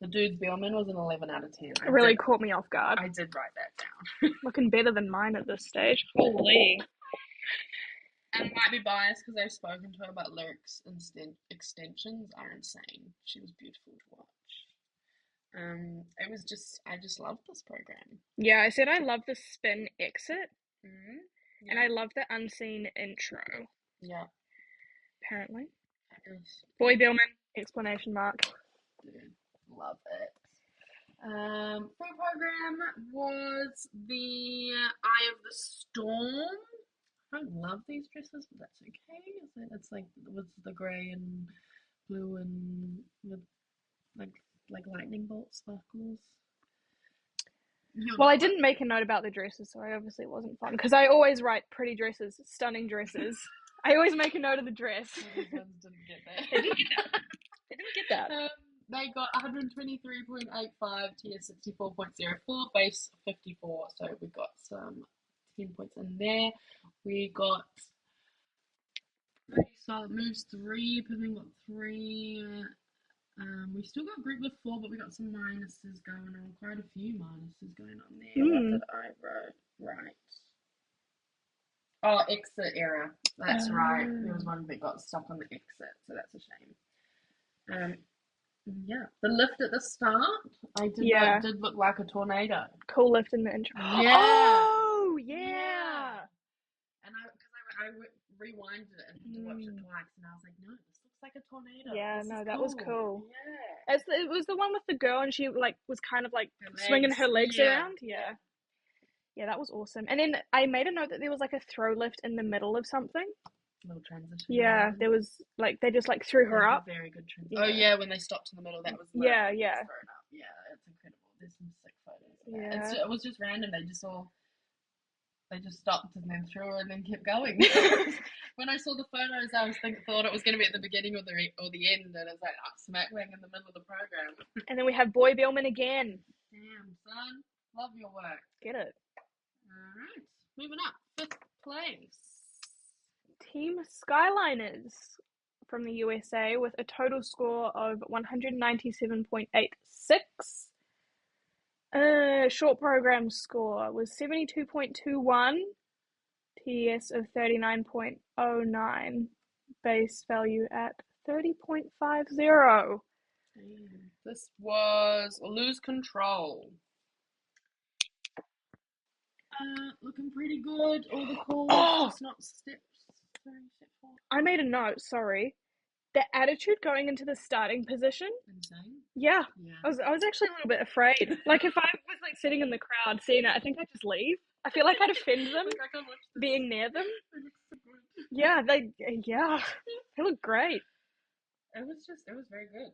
The dude's Bellman was an 11 out of 10. It really caught me off guard. I did write that down. Looking better than mine at this stage. Holy. And I might be biased because I've spoken to her about lyrics and extensions are insane. She was beautiful to watch. It was just, I just loved this program. Yeah, I said I love the spin exit. And I love the unseen intro. Yeah. Apparently. Yes. Boy Billman, exclamation mark. Dude, love it. Free program was the Eye of the Storm. I love these dresses, but that's okay. It's like with the grey and blue and with like lightning bolt sparkles. Well, I didn't make a note about the dresses, so I obviously wasn't fun because I always write pretty dresses, stunning dresses. I always make a note of the dress. These ones didn't get that. They didn't get that. They got 123.85, TS 64.04, base 54. So we got some 10 points in there. We got solid moves 3. Pippin got 3. We still got group with 4, but we got some minuses going on. Quite a few minuses going on there. What did I wrote? Right. Oh, exit error. That's right. There was one that got stuck on the exit, so that's a shame. Yeah, the lift at the start, did look like a tornado. Cool lift in the intro. Yeah. Oh, yeah. And I rewinded it and to watch it twice, and I was like, no, this looks like a tornado. Yeah, this that was cool. Yeah. It was the one with the girl, and she was kind of swinging her legs around. Yeah. Yeah, that was awesome. And then I made a note that there was a throw lift in the middle of something. Little transition. Yeah, there was they just threw her up. Very good transition. Yeah. Oh yeah, when they stopped in the middle, that was yeah. Thrown up. Yeah, it's incredible. There's some sick photos. Yeah, it was just random. They just stopped and then threw her and then kept going. When I saw the photos, I thought it was going to be at the beginning or the end, and it's smack bang in the middle of the program. And then we have Boy Billman again. Damn, son, love your work. Get it. All right, moving up, 5th place. Team Skyliners from the USA with a total score of 197.86. Short program score was 72.21. TS of 39.09. Base value at 30.50. This was Lose Control. Looking pretty good. All the calls. Oh! It's not step 4. I made a note, sorry. The attitude going into the starting position. Insane. Yeah. Yeah. I was actually a little bit afraid. Like, if I was, like, sitting in the crowd seeing it, I think I'd just leave. I feel like I'd offend them Like, I can watch this. being near them. They look so good. Yeah, they look great. It was very good.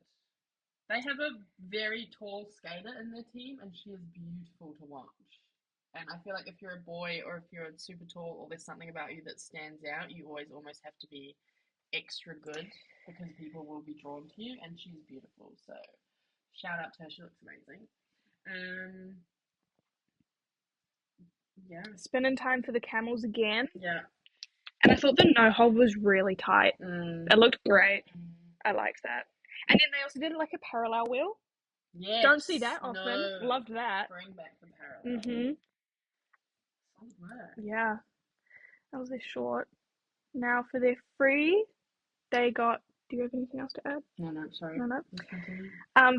They have a very tall skater in their team, and she is beautiful to watch. And I feel like if you're a boy or if you're super tall or there's something about you that stands out, you always almost have to be extra good because people will be drawn to you, and she's beautiful. So shout out to her. She looks amazing. Yeah. Spinning time for the camels again. Yeah. And I thought the no hold was really tight. Mm. It looked great. I liked that. And then they also did like a parallel wheel. Yes. Don't see that often. No. Loved that. Bring back the parallel. Solid work. Yeah. That was their short. Now for their free, they got. Do you have anything else to add? No, sorry. No. Let's continue.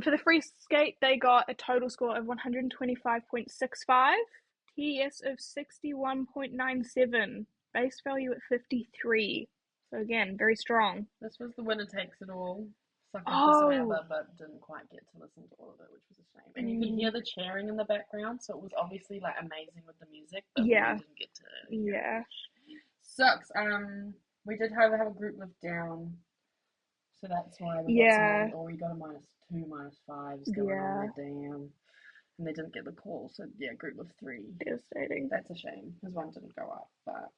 For the free skate, they got a total score of 125.65, TES of 61.97, base value at 53. So again, very strong. This was the winner takes it all. Sucked for Oh. some ABBA, but didn't quite get to listen to all of it, which was a shame. And you could hear the cheering in the background, so it was obviously like amazing with the music, but Yeah. we didn't get to hear it. Yeah. Sucks. We did have a group lift down, so that's why we Yeah. got some, or we got a -2, -5s going on there, damn. And they didn't get the call, so yeah, group of 3. Devastating. That's a shame, because one didn't go up, but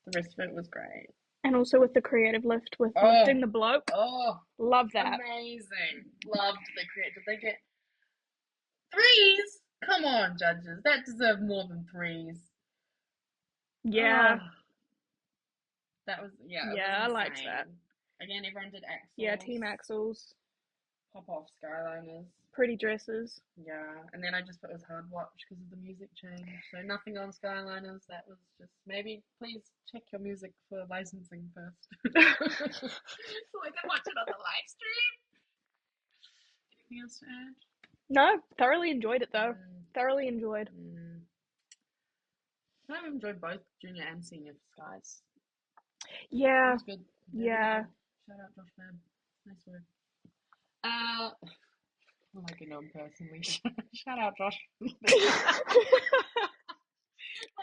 the rest of it was great. And also with the creative lift with lifting the bloke. Oh, love that. Amazing. Loved the creative. Did they get 3s? Come on, judges. That deserved more than 3s. Yeah. That was, I liked that. Again, everyone did axles. Yeah, team axles. Pop-off skyliners. Pretty dresses. Yeah, and then I just put it was hard watch because of the music change. So nothing on skyliners. That was just, maybe please check your music for licensing first. So I can watch it on the live stream. Anything else to add? No, thoroughly enjoyed it though. Thoroughly enjoyed. I've enjoyed both junior and senior skies. Yeah. It was good. Yeah. Shout out Josh Fab. Nice work. I like to know him personally. Shout out Josh. Love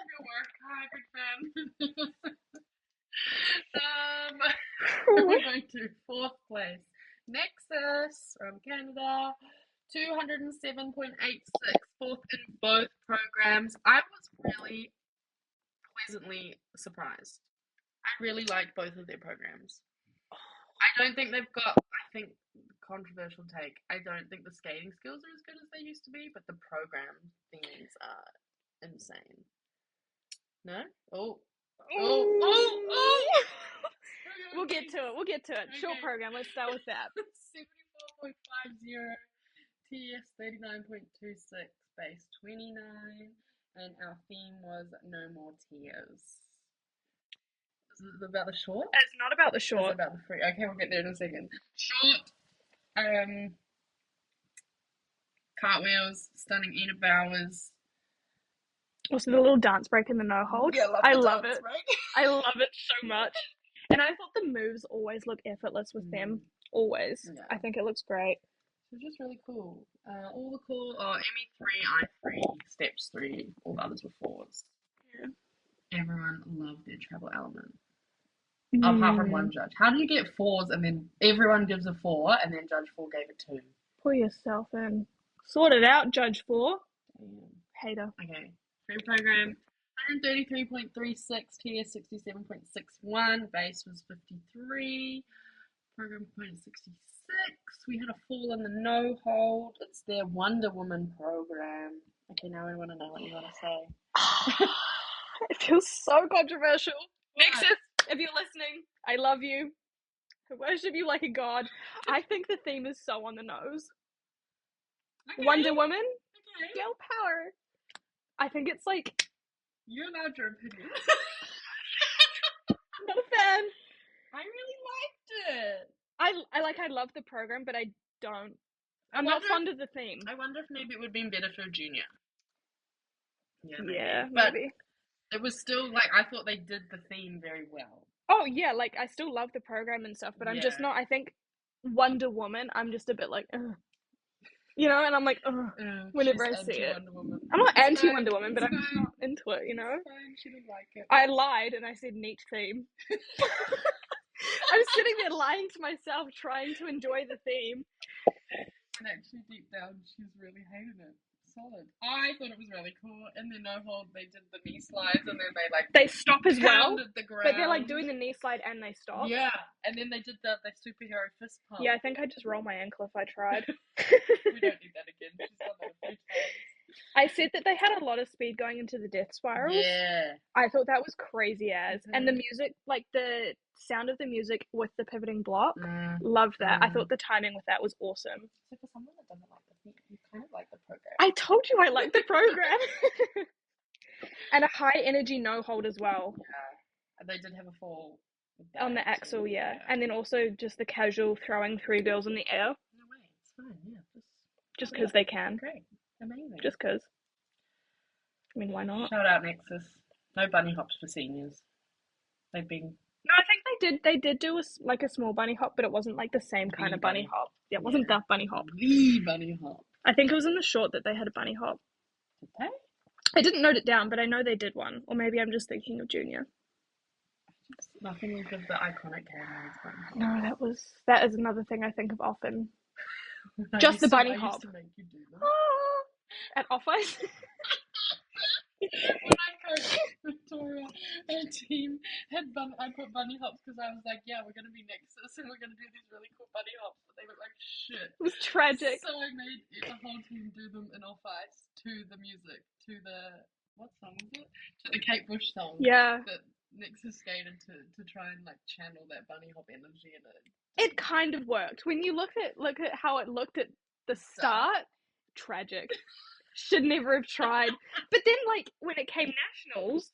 your work. Hi, big fan. We're going to 4th place. Nexus from Canada, 207.86, 4th in both programs. I was really pleasantly surprised. I really liked both of their programs. I don't think they've got, controversial take, I don't think the skating skills are as good as they used to be, but the program things are insane. No? We'll get to it. Okay. Short program, let's start with that. 74.50, TS 39.26, base 29, and our theme was no more tears. Is it about the short? It's not about the short. It's about the free. Okay, we'll get there in a second. Short, cartwheels, stunning Ina Bowers. Also, the little dance break in the no hold. Yeah, I love it. I love it so much. And I thought the moves always look effortless with them. Always. Yeah. I think it looks great. It's just really cool. All the cool, ME3, I3, steps 3, all the others were 4s. Yeah. Everyone loved their travel element. Apart from one judge. How do you get 4s and then everyone gives a 4 and then Judge 4 gave a 2? Pull yourself in. Sort it out, Judge 4. Damn. Hater. Okay. Free program. 133.36, TS 67.61, base was 53, program point 66. We had a fall in the no hold. It's their Wonder Woman program. Okay, now I want to know what you want to say. It feels so controversial. Nexus, if you're listening, I love you. I worship you like a god. I think the theme is so on the nose. Okay. Wonder Woman, girl power. I think it's like... You're allowed your opinion. I'm not a fan. I really liked it. I love the program, but I'm not fond of the theme. I wonder if maybe it would have been better for a junior. Yeah, Yeah, But maybe. it was still like I thought they did the theme very well. Oh yeah, like I still love the program and stuff, but I'm just Yeah. not. I think Wonder Woman, I'm just a bit like, ugh. You know, and I'm like, ugh, whenever I She's see it. anti-Wonder Woman. I'm not It's anti fine. Wonder Woman, but It's I'm just fine. not into it. You know. It's fine. She didn't like it. I lied and I said neat theme. I was sitting there lying to myself, trying to enjoy the theme. And actually, deep down, she's really hated it. Solid. I thought it was really cool. And then they did the knee slides, and then They stop as well, pounded the ground. but they're like doing the knee slide and they stop. Yeah, and then they did the superhero fist pump. Yeah, I think I'd just roll my ankle if I tried. We don't need that again. She's done that a few times. I said that they had a lot of speed going into the death spirals. Yeah. I thought that was crazy as. And the music, like the sound of the music with the pivoting block, loved that. I thought the timing with that was awesome. So for someone that doesn't like the theme, you kind of like the program. I told you I liked the program. And a high energy no hold as well. Yeah. They did have a fall on the axle, yeah. And then also just the casual throwing 3 girls in the air. No way, it's fine, yeah. Just because they can. Great, amazing. Just because. I mean, why not? Shout out Nexus. No bunny hops for seniors. They've been. No, I think they did do a small bunny hop, but it wasn't like the same kind of bunny hop. Yeah, it wasn't that bunny hop. The bunny hop. I think it was in the short that they had a bunny hop. Did they? I didn't note it down, but I know they did one. Or maybe I'm just thinking of Junior. Nothing of the iconic Handmaid's bunny No, hop. that is another thing I think of often. Just the bunny hop. I used to make you do that. At off ice. When I coached Victoria, our team I put bunny hops because I was like, yeah, we're gonna be Nexus and we're gonna do these really cool bunny hops, but they look like shit. It was tragic. So I made the whole team do them in off ice to the music, to the what song was it? To the Kate Bush song. Yeah. That Nexus skated to try and like channel that bunny hop energy in it. It kind of worked. When you look at how it looked at the start, tragic. Should never have tried. But then, like, when it came nationals,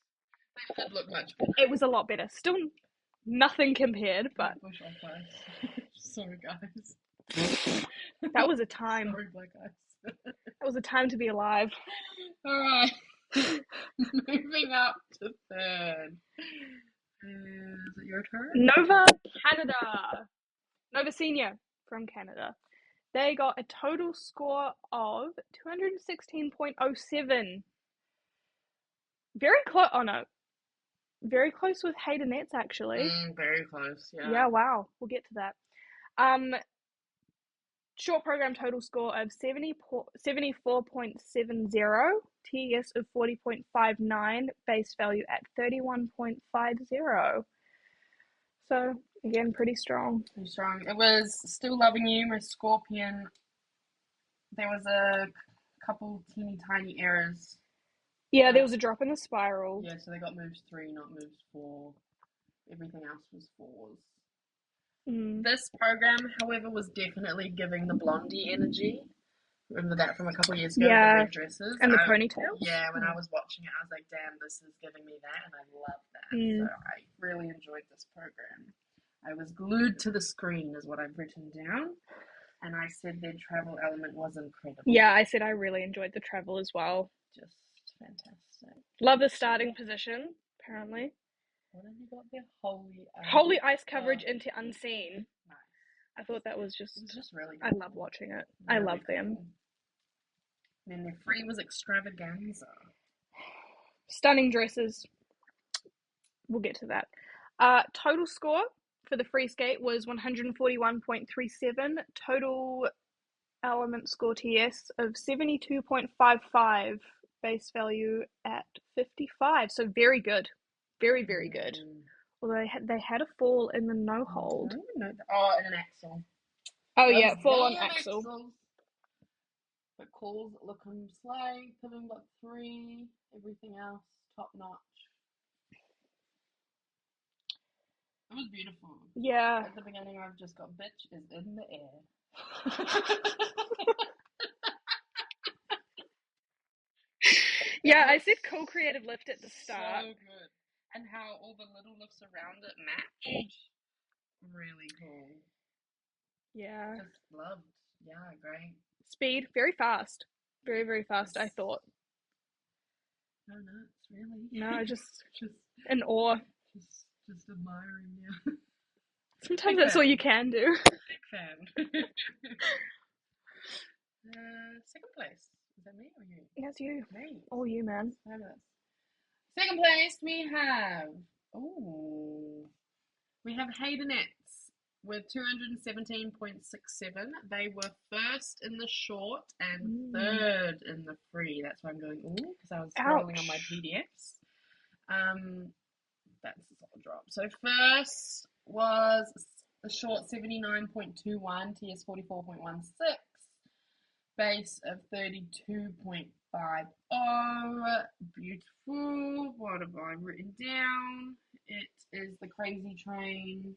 they did look much better. It was a lot better. Still nothing compared, but Bush off ice. Sorry, guys. That was a time. Sorry, black ice. That was a time to be alive. All right. Moving up to third. Is it your turn? Nova Canada. Nova Senior from Canada. They got a total score of 216.07. Very close. Oh no. Very close with Haydenette's actually. Very close, yeah. Yeah, wow. We'll get to that. Short program total score of 74.70, TES of 40.59, base value at 31.50. So, again, pretty strong. Pretty strong. It was Still Loving You, my Scorpion. There was a couple teeny tiny errors. Yeah, there was a drop in the spiral. Yeah, so they got moves 3, not moves 4. Everything else was 4s. This program, however, was definitely giving the blondie energy. Remember that from a couple of years ago? Yeah. The red dresses. And the ponytails? Yeah, when I was watching it, I was like, damn, this is giving me that, and I love that. So I really enjoyed this program. I was glued to the screen, is what I've written down. And I said their travel element was incredible. Yeah, I said I really enjoyed the travel as well. Just fantastic. Love the starting position, apparently. What have you got there? Holy ice coverage into unseen. Nice. I thought that was just really cool. I love watching it. Really I love them. Cool. And then their free was extravaganza. Stunning dresses. We'll get to that. Total score for the free skate was 141.37. Total element score TS of 72.55. Base value at 55. So very good. Very, very good. Although they had a fall in the no hold. In an axle. Oh yeah, fall on axle. But calls looking slay. Pivoting got 3. Everything else top notch. It was beautiful. Yeah. At the beginning, I've just got bitch is in the air. Yeah, I said cool creative lift at the start. So good. And how all the little lifts around it matched. Really cool. Yeah. Just loved. Yeah, great. Speed, very fast. Very, very fast, I thought. No nuts, really. No, just just in awe. just admiring you. Sometimes Big that's all fan. you can do. Big fan. Second place. Is that me or you? That's you. Me. All you, man. Fabulous. Second place we have Haydenets with 217.67. They were first in the short and third in the free. That's why I'm going because I was scrolling on my PDFs. That's a solid drop. So first was the short 79.21, TS 44.16, base of 32.50. Beautiful. What have I written down? It is the Crazy Train.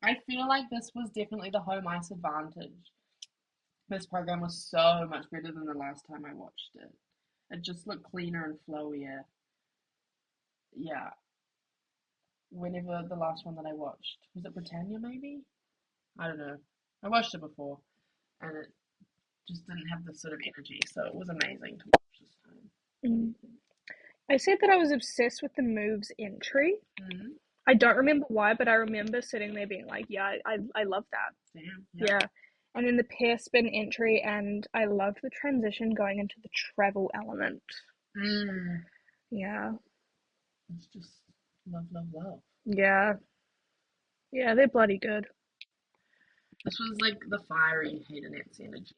I feel like this was definitely the home ice advantage. This program was so much better than the last time I watched it. It just looked cleaner and flowier. Yeah. Whenever the last one that I watched, was it Britannia maybe? I don't know. I watched it before and it just didn't have the sort of energy, so it was amazing to watch this time. I said that I was obsessed with the moves entry. Mm-hmm. I don't remember why, but I remember sitting there being like, yeah, I love that. Damn, yeah. And then the pair spin entry, and I loved the transition going into the travel element. Yeah. It's just love, love, love. Yeah. Yeah, they're bloody good. This was like the fiery Haydenets energy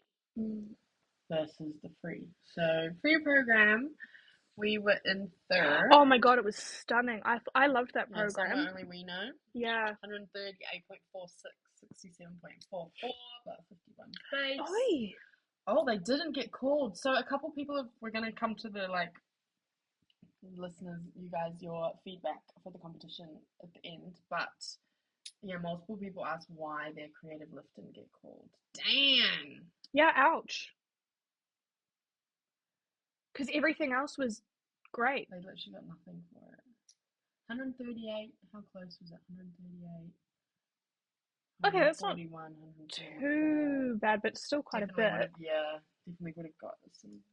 versus the free. So free program, we were in third. Oh my god, it was stunning. I loved that program. Somewhere only we know. Yeah. 138.46, 67.44, about 51 base. Oi. Oh, they didn't get called. So a couple people were going to come to the listeners, you guys, your feedback for the competition at the end, but yeah, multiple people asked why their creative lift didn't get called. Dang. Yeah, ouch. Because everything else was great. They literally got nothing for it. 138. How close was it? 138. Okay, that's not too bad, but still quite a bit. Definitely would have got some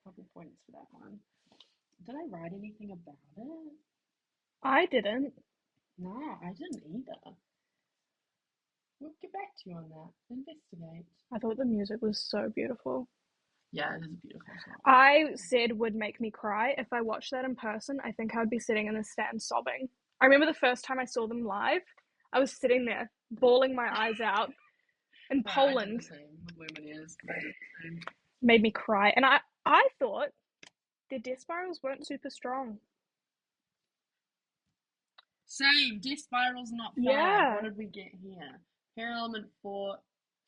couple points for that one. Did I write anything about it? I didn't. No, I didn't either. We'll get back to you on that. Investigate. I thought the music was so beautiful. Yeah, it is a beautiful song. I said would make me cry. If I watched that in person, I think I would be sitting in the stand sobbing. I remember the first time I saw them live, I was sitting there, bawling my eyes out. In Poland. I did the same. The Lumineers. I did the same. Made me cry. And I thought their death spirals weren't super strong. Same. Death spiral's not 5. Yeah. What did we get here? Hair element 4.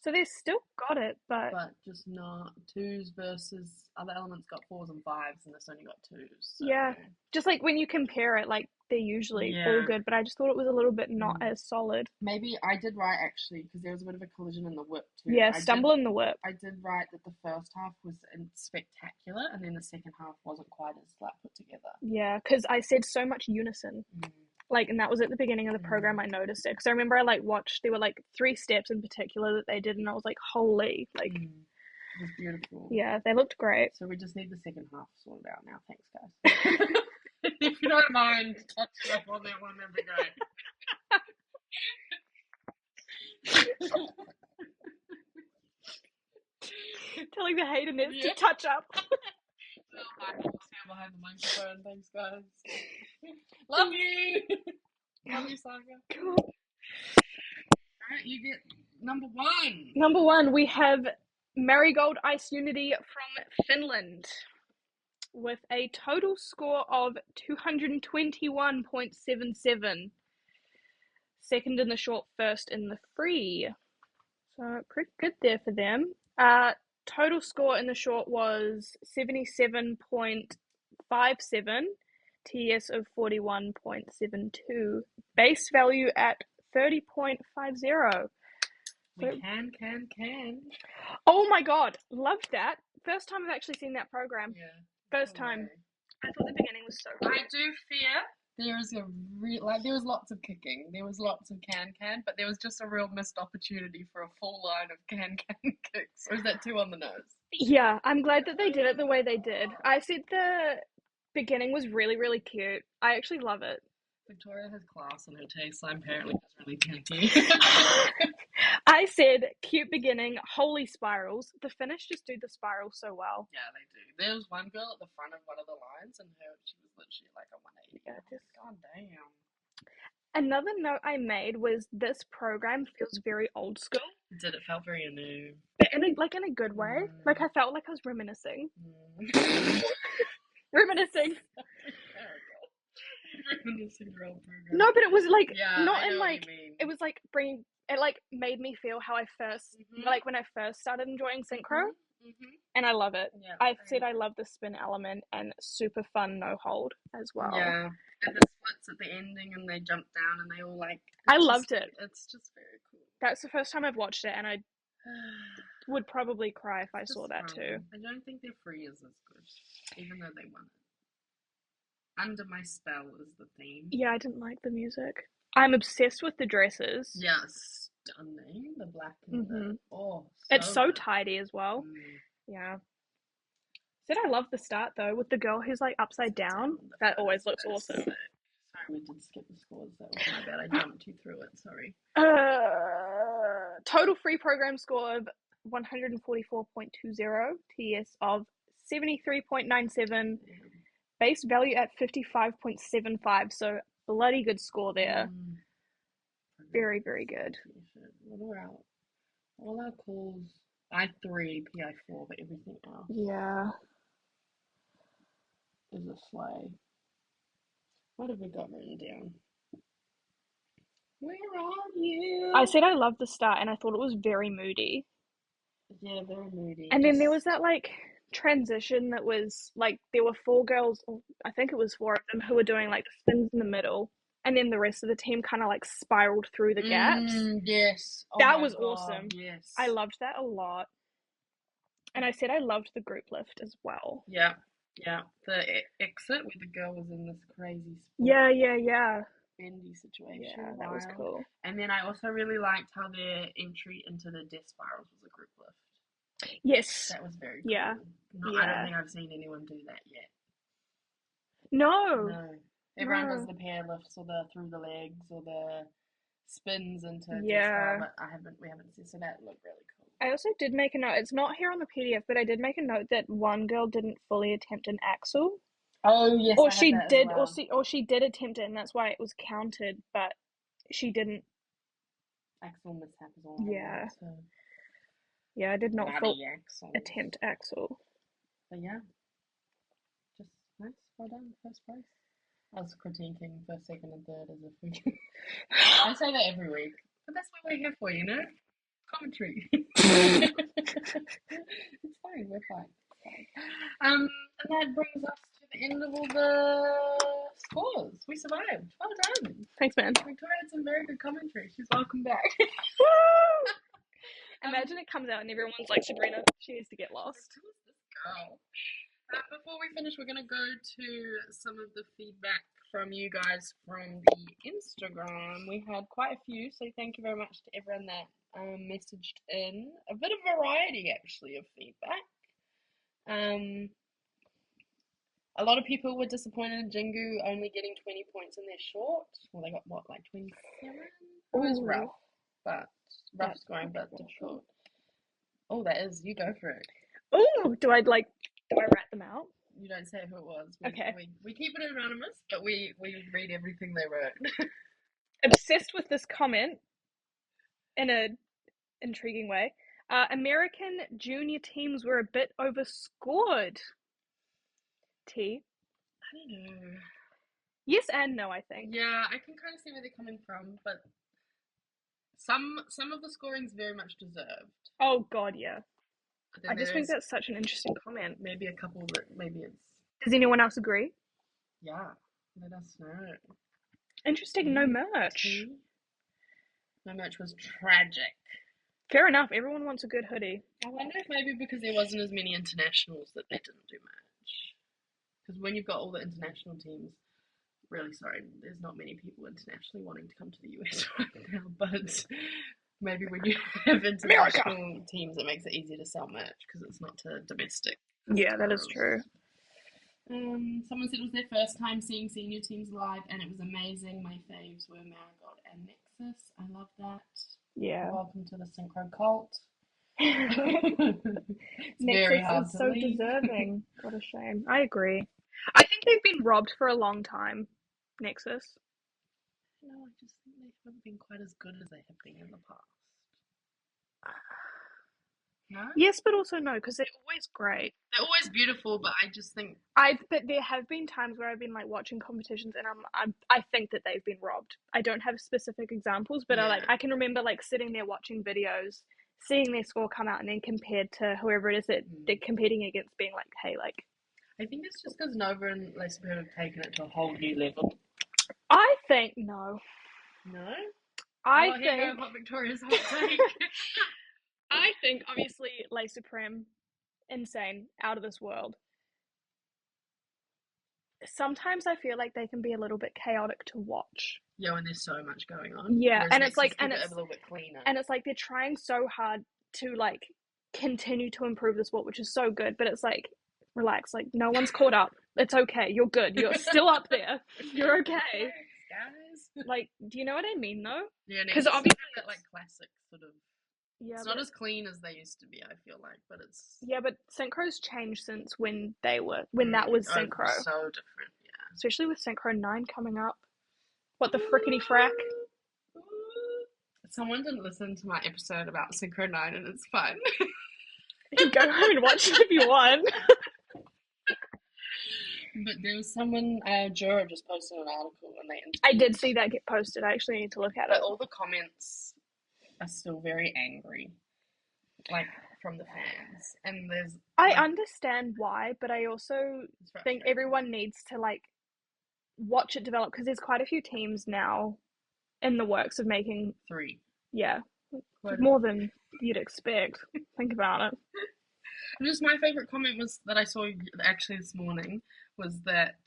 So they still got it, but just not 2s versus other elements got 4s and 5s, and this only got 2s. So. Yeah, just like when you compare it, like they're usually all good, but I just thought it was a little bit not as solid. Maybe I did write actually because there was a bit of a collision in the whip too. Yeah, stumble in the whip. I did write that the first half was spectacular, and then the second half wasn't quite as put together. Yeah, because I said so much unison. And that was at the beginning of the program. I noticed it because I remember I watched. There were 3 steps in particular that they did, and I was like, "Holy!" It was beautiful. Yeah, they looked great. So we just need the second half sorted out now. Thanks, guys. If you don't mind touching up on that one, that'd be great. Telling the Haydenets to touch up. Behind the microphone. Thanks, guys. Love you. Love you, Saga. Cool. Alright, you get number 1. Number 1, we have Marigold Ice Unity from Finland with a total score of 221.77. Second in the short, first in the free. So pretty good there for them. Total score in the short was 77.57, TS of 41.72, base value at 30.50. We can. Oh my god, loved that. First time I've actually seen that program. Yeah. First time. I thought the beginning was so good. I do fear there is there was lots of kicking, there was lots of can, but there was just a real missed opportunity for a full line of can kicks. Or is that too on the nose? Yeah, I'm glad that they did it the way they did. I said beginning was really, really cute. I actually love it. Victoria has class in her taste, so I'm apparently just really picky. I said cute beginning, holy spirals. The Finnish just do the spirals so well. Yeah, they do. There was one girl at the front of one of the lines, and she was literally like a 180. Yeah, God damn. Another note I made was this program feels very old school. It felt very new. But in a good way. Like I felt like I was reminiscing. Reminiscing. Reminiscing real program. No, but it was like not I in know like what you mean. it was like bringing it like made me feel how I first like when I first started enjoying synchro. And I love it. Yeah, I said I love the spin element and super fun no hold as well. Yeah, and the splits at the ending and they jump down and they all like. I loved it. It's just very cool. That's the first time I've watched it, and I would probably cry if I saw that too. I don't think their free is as good, even though they won it. Under My Spell is the theme. Yeah, I didn't like the music. I'm obsessed with the dresses. Yeah, stunning. The black and the it's so tidy as well. Yeah. Said I love the start though with the girl who's like upside down. That always looks awesome. Sorry, we did skip the scores. That was my bad. I jumped you through it. Sorry. Total free program score of 144.20, TS of 73.97, base value at 55.75. So bloody good score there. Very, very good. What are all our calls? I3, PI4, but everything else. Yeah. Is a slay. What have we got written down? Where are you? I said I loved the start and I thought it was very moody. Yeah, very moody. And then there was that like transition that was like there were 4 girls, I think it was 4 of them, who were doing like the spins in the middle, and then the rest of the team kind of like spiraled through the gaps. Yes. That was awesome. Yes. I loved that a lot. And I said I loved the group lift as well. Yeah. Yeah. The exit where the girl was in this crazy Yeah. bendy situation. Yeah, that was cool. And then I also really liked how their entry into the death spirals was a group lift. Yes. That was very cool. Yeah. I don't think I've seen anyone do that yet. No. Everyone does the pair lifts or the through the legs or the spins into death spiral, but we haven't seen, so that looked really cool. I also did make a note, it's not here on the PDF, but I did make a note that one girl didn't fully attempt an axle. Oh yes, or she did, or she did attempt it, and that's why it was counted. But she didn't. Axle mishap is all. Yeah. Yeah, I did not attempt axle. But yeah, just nice. Well done, first place. I was critiquing first, second, and third as if we. I say that every week, but that's what we're here for, you know. Commentary. It's fine. We're fine. And that brings us to the end of all the scores. We survived. Well done. Thanks, man. Victoria had some very good commentary. She's welcome back. Imagine it comes out and everyone's like, Sabrina, she needs to get lost. Who's this girl? Before we finish, we're going to go to some of the feedback from you guys from the Instagram. We had quite a few, so thank you very much to everyone that messaged in. A bit of variety, actually, of feedback. A lot of people were disappointed in Jingu only getting 20 points in their short. Well, they got what, like 27? It was rough, but rough scoring, but difficult. Oh, that is. You go for it. Oh, do I rat them out? You don't say who it was. Okay. We keep it anonymous, but we read everything they wrote. Obsessed with this comment in an intriguing way. American junior teams were a bit overscored. T. I don't know. Yes and no, I think. Yeah, I can kind of see where they're coming from, but some of the scoring's very much deserved. Oh God, yeah. I just think that's such an interesting comment. Maybe a couple that maybe it's. Does anyone else agree? Yeah, let us know. Interesting. No merch. No merch was tragic. Fair enough. Everyone wants a good hoodie. I wonder if maybe because there wasn't as many internationals that they didn't do merch. Because when you've got all the international teams, really sorry, there's not many people internationally wanting to come to the US right now, but maybe when you have international teams, it makes it easier to sell merch because it's not to domestic. Yeah, that is true. Someone said it was their first time seeing senior teams live and it was amazing. My faves were Marigold and Nexus. I love that. Yeah. Welcome to the Synchro cult. It's very Nexus hard is to so leave. deserving. What a shame. I agree. I think they've been robbed for a long time, Nexus. No, I just think they haven't been quite as good as they have been in the past. No? Yes, but also no, because they're always great. They're always beautiful, but I just think But there have been times where I've been like watching competitions and I think that they've been robbed. I don't have specific examples, but Yeah. I can remember like sitting there watching videos, seeing their score come out, and then compared to whoever it is that they're competing against, being like, hey, like. I think it's just because Nova and Epsiode have taken it to a whole new level. I think no. No? I Here think goes what Victoria's hot take. I think obviously Le Supreme, insane, out of this world. Sometimes I feel like they can be a little bit chaotic to watch. Yeah, when there's so much going on. Yeah, Whereas and it's like, keep it a little bit cleaner. And it's like they're trying so hard to like continue to improve the sport, which is so good. But it's like, relax, like no one's caught up. It's okay. You're good. You're still up there. You're okay. Thanks, guys. Like, do you know what I mean though? Yeah, because obviously that like classic sort of. Yeah, it's not as clean as they used to be. I feel like, but it's. Yeah, but Synchro's changed since when that was Synchro. So different, yeah. Especially with Synchro 9 coming up. What the frickety frack? Someone didn't listen to my episode about Synchro 9 and it's fun. You can go home and watch it if you want. But there was someone, Jura just posted an article and they I did see that get posted. I actually need to look at it. But all the comments are still very angry. Like, from the fans. And there's... I understand why, but I also think everyone needs to, like, watch it develop, because there's quite a few teams now in the works of making... 3. Yeah. More than you'd expect. Think about it. Just my favourite comment was that I saw actually this morning was that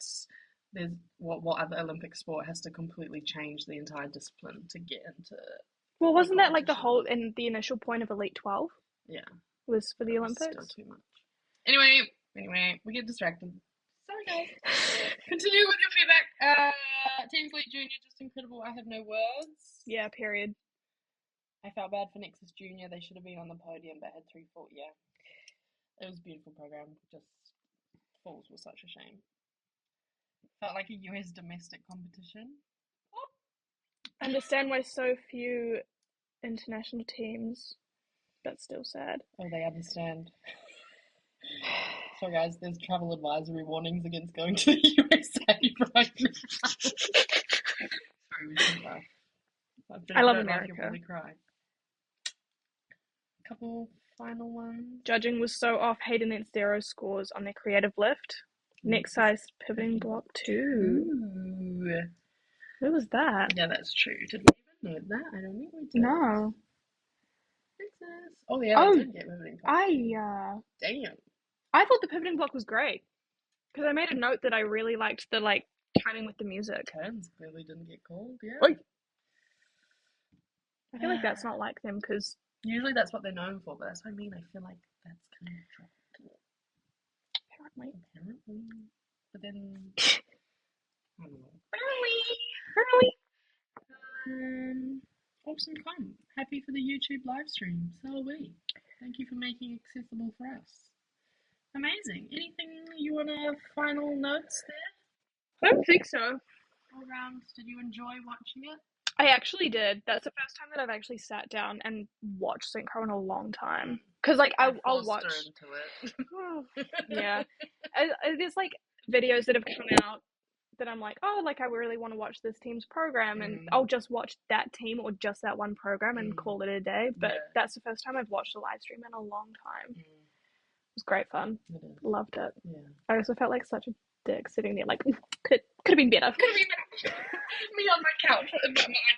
there's what other Olympic sport has to completely change the entire discipline to get into. Well, wasn't that like the whole in the initial point of Elite 12? Yeah, was for the Olympics. Still too much. Anyway, we get distracted. Sorry, guys. Continue with your feedback. Teams Elite Junior, just incredible. I have no words. Yeah, period. I felt bad for Nexus Junior. They should have been on the podium, but had 3-4. Yeah. It was a beautiful program. Just falls was such a shame. Felt like a US domestic competition. I understand why so few international teams, but still sad. Oh, they understand. Sorry guys, there's travel advisory warnings against going to the USA right now. Sorry, we should laugh. I love America. You'll probably cry. Couple final ones. Judging was so off. Hayden and zero scores on their creative lift. Next size pivoting block 2. Ooh. Who was that? Yeah, that's true. Did we even know that? I don't think we did. No. Oh yeah, I did get pivoting block. Damn. I thought the pivoting block was great. Because I made a note that I really liked the like timing with the music. Turns clearly didn't get called, yeah. Like, I feel like that's not like them, because usually that's what they're known for, but that's what I mean. I feel like that's kind of dropped. Apparently. But then, I don't know. Apparently. Awesome fun. Happy for the YouTube live stream. So are we. Thank you for making it accessible for us. Amazing. Anything you want to final notes there? I don't think so. All around, did you enjoy watching it? I actually did. That's the first time that I've actually sat down and watched Synchro in a long time. Because, like, I'll watch... into it. Yeah. There's, like, videos that have come out that I'm like, oh, like, I really want to watch this team's program, and I'll just watch that team or just that one program and call it a day. But that's the first time I've watched a live stream in a long time. It was great fun. Loved it. Yeah. I also felt like such a dick sitting there, like, could have been better. Could have been better. Me on my couch, I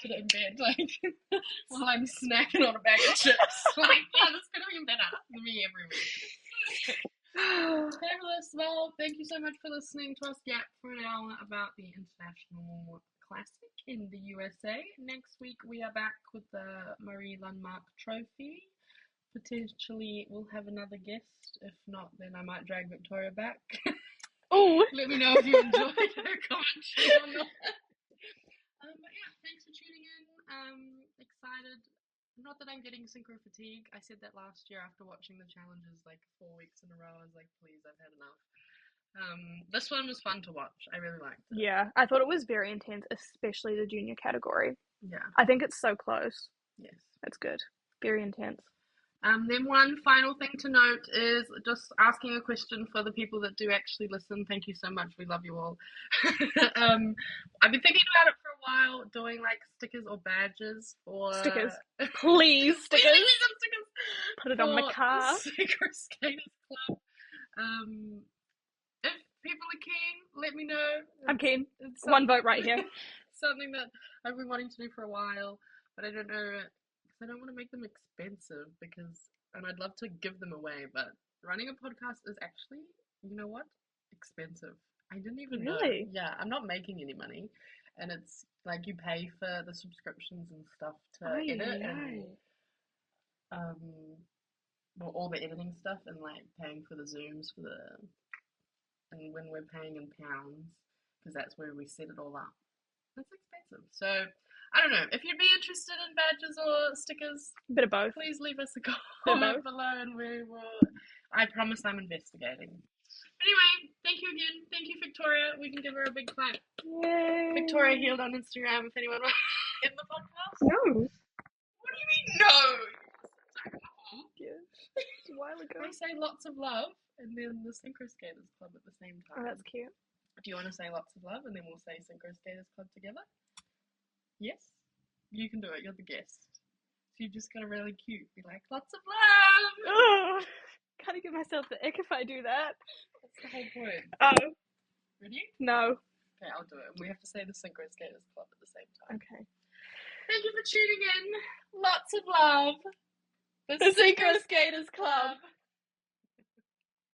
did it in bed, like, while I'm snacking on a bag of chips. Like, yeah, this could have been better than me every week. Fabulous. Well, thank you so much for listening to us yap for an hour about the International Classic in the USA. Next week we are back with the Marie Landmark Trophy. Potentially we'll have another guest. If not, then I might drag Victoria back. Oh, let me know if you enjoyed her commentary or not. But yeah, thanks for tuning in. Excited. Not that I'm getting synchro fatigue. I said that last year after watching the challenges like 4 weeks in a row. I was like, please, I've had enough. This one was fun to watch. I really liked it. Yeah, I thought it was very intense, especially the junior category. Yeah. I think it's so close. Yes. That's good. Very intense. Then one final thing to note is just asking a question for the people that do actually listen. Thank you so much. We love you all. I've been thinking about it for a while, doing like stickers or badges for Stickers. Please, stickers. Please give me some stickers. Put it on my car. Synchro Skaters Club. If people are keen, let me know. I'm keen. One vote right here. Something that I've been wanting to do for a while, but I don't know, because I don't want to make them expensive, and I'd love to give them away, but running a podcast is actually, you know what, expensive. I didn't even know. Yeah, I'm not making any money, and it's like you pay for the subscriptions and stuff to edit and well, all the editing stuff, and like paying for the Zooms and when we're paying in pounds, because that's where we set it all up. It's expensive. So, I don't know. If you'd be interested in badges or stickers, bit of both. Please leave us a comment below and we will. I promise I'm investigating. Anyway, thank you again. Thank you, Victoria. We can give her a big clap. Yay. Victoria Healed on Instagram if anyone wants in the podcast. No. What do you mean, no? Yeah. It's a while ago. I say lots of love and then the Synchro Skaters Club at the same time. Oh, that's cute. Do you want to say lots of love and then we'll say Synchro Skaters Club together? Yes? You can do it. You're the guest. So you've just got to really cute. Be like, lots of love! Oh, can't give myself the ick if I do that. That's the whole point. Oh. Ready? No. Okay, I'll do it. We have to say the Synchro Skaters Club at the same time. Okay. Thank you for tuning in. Lots of love. The Synchro Skaters Club.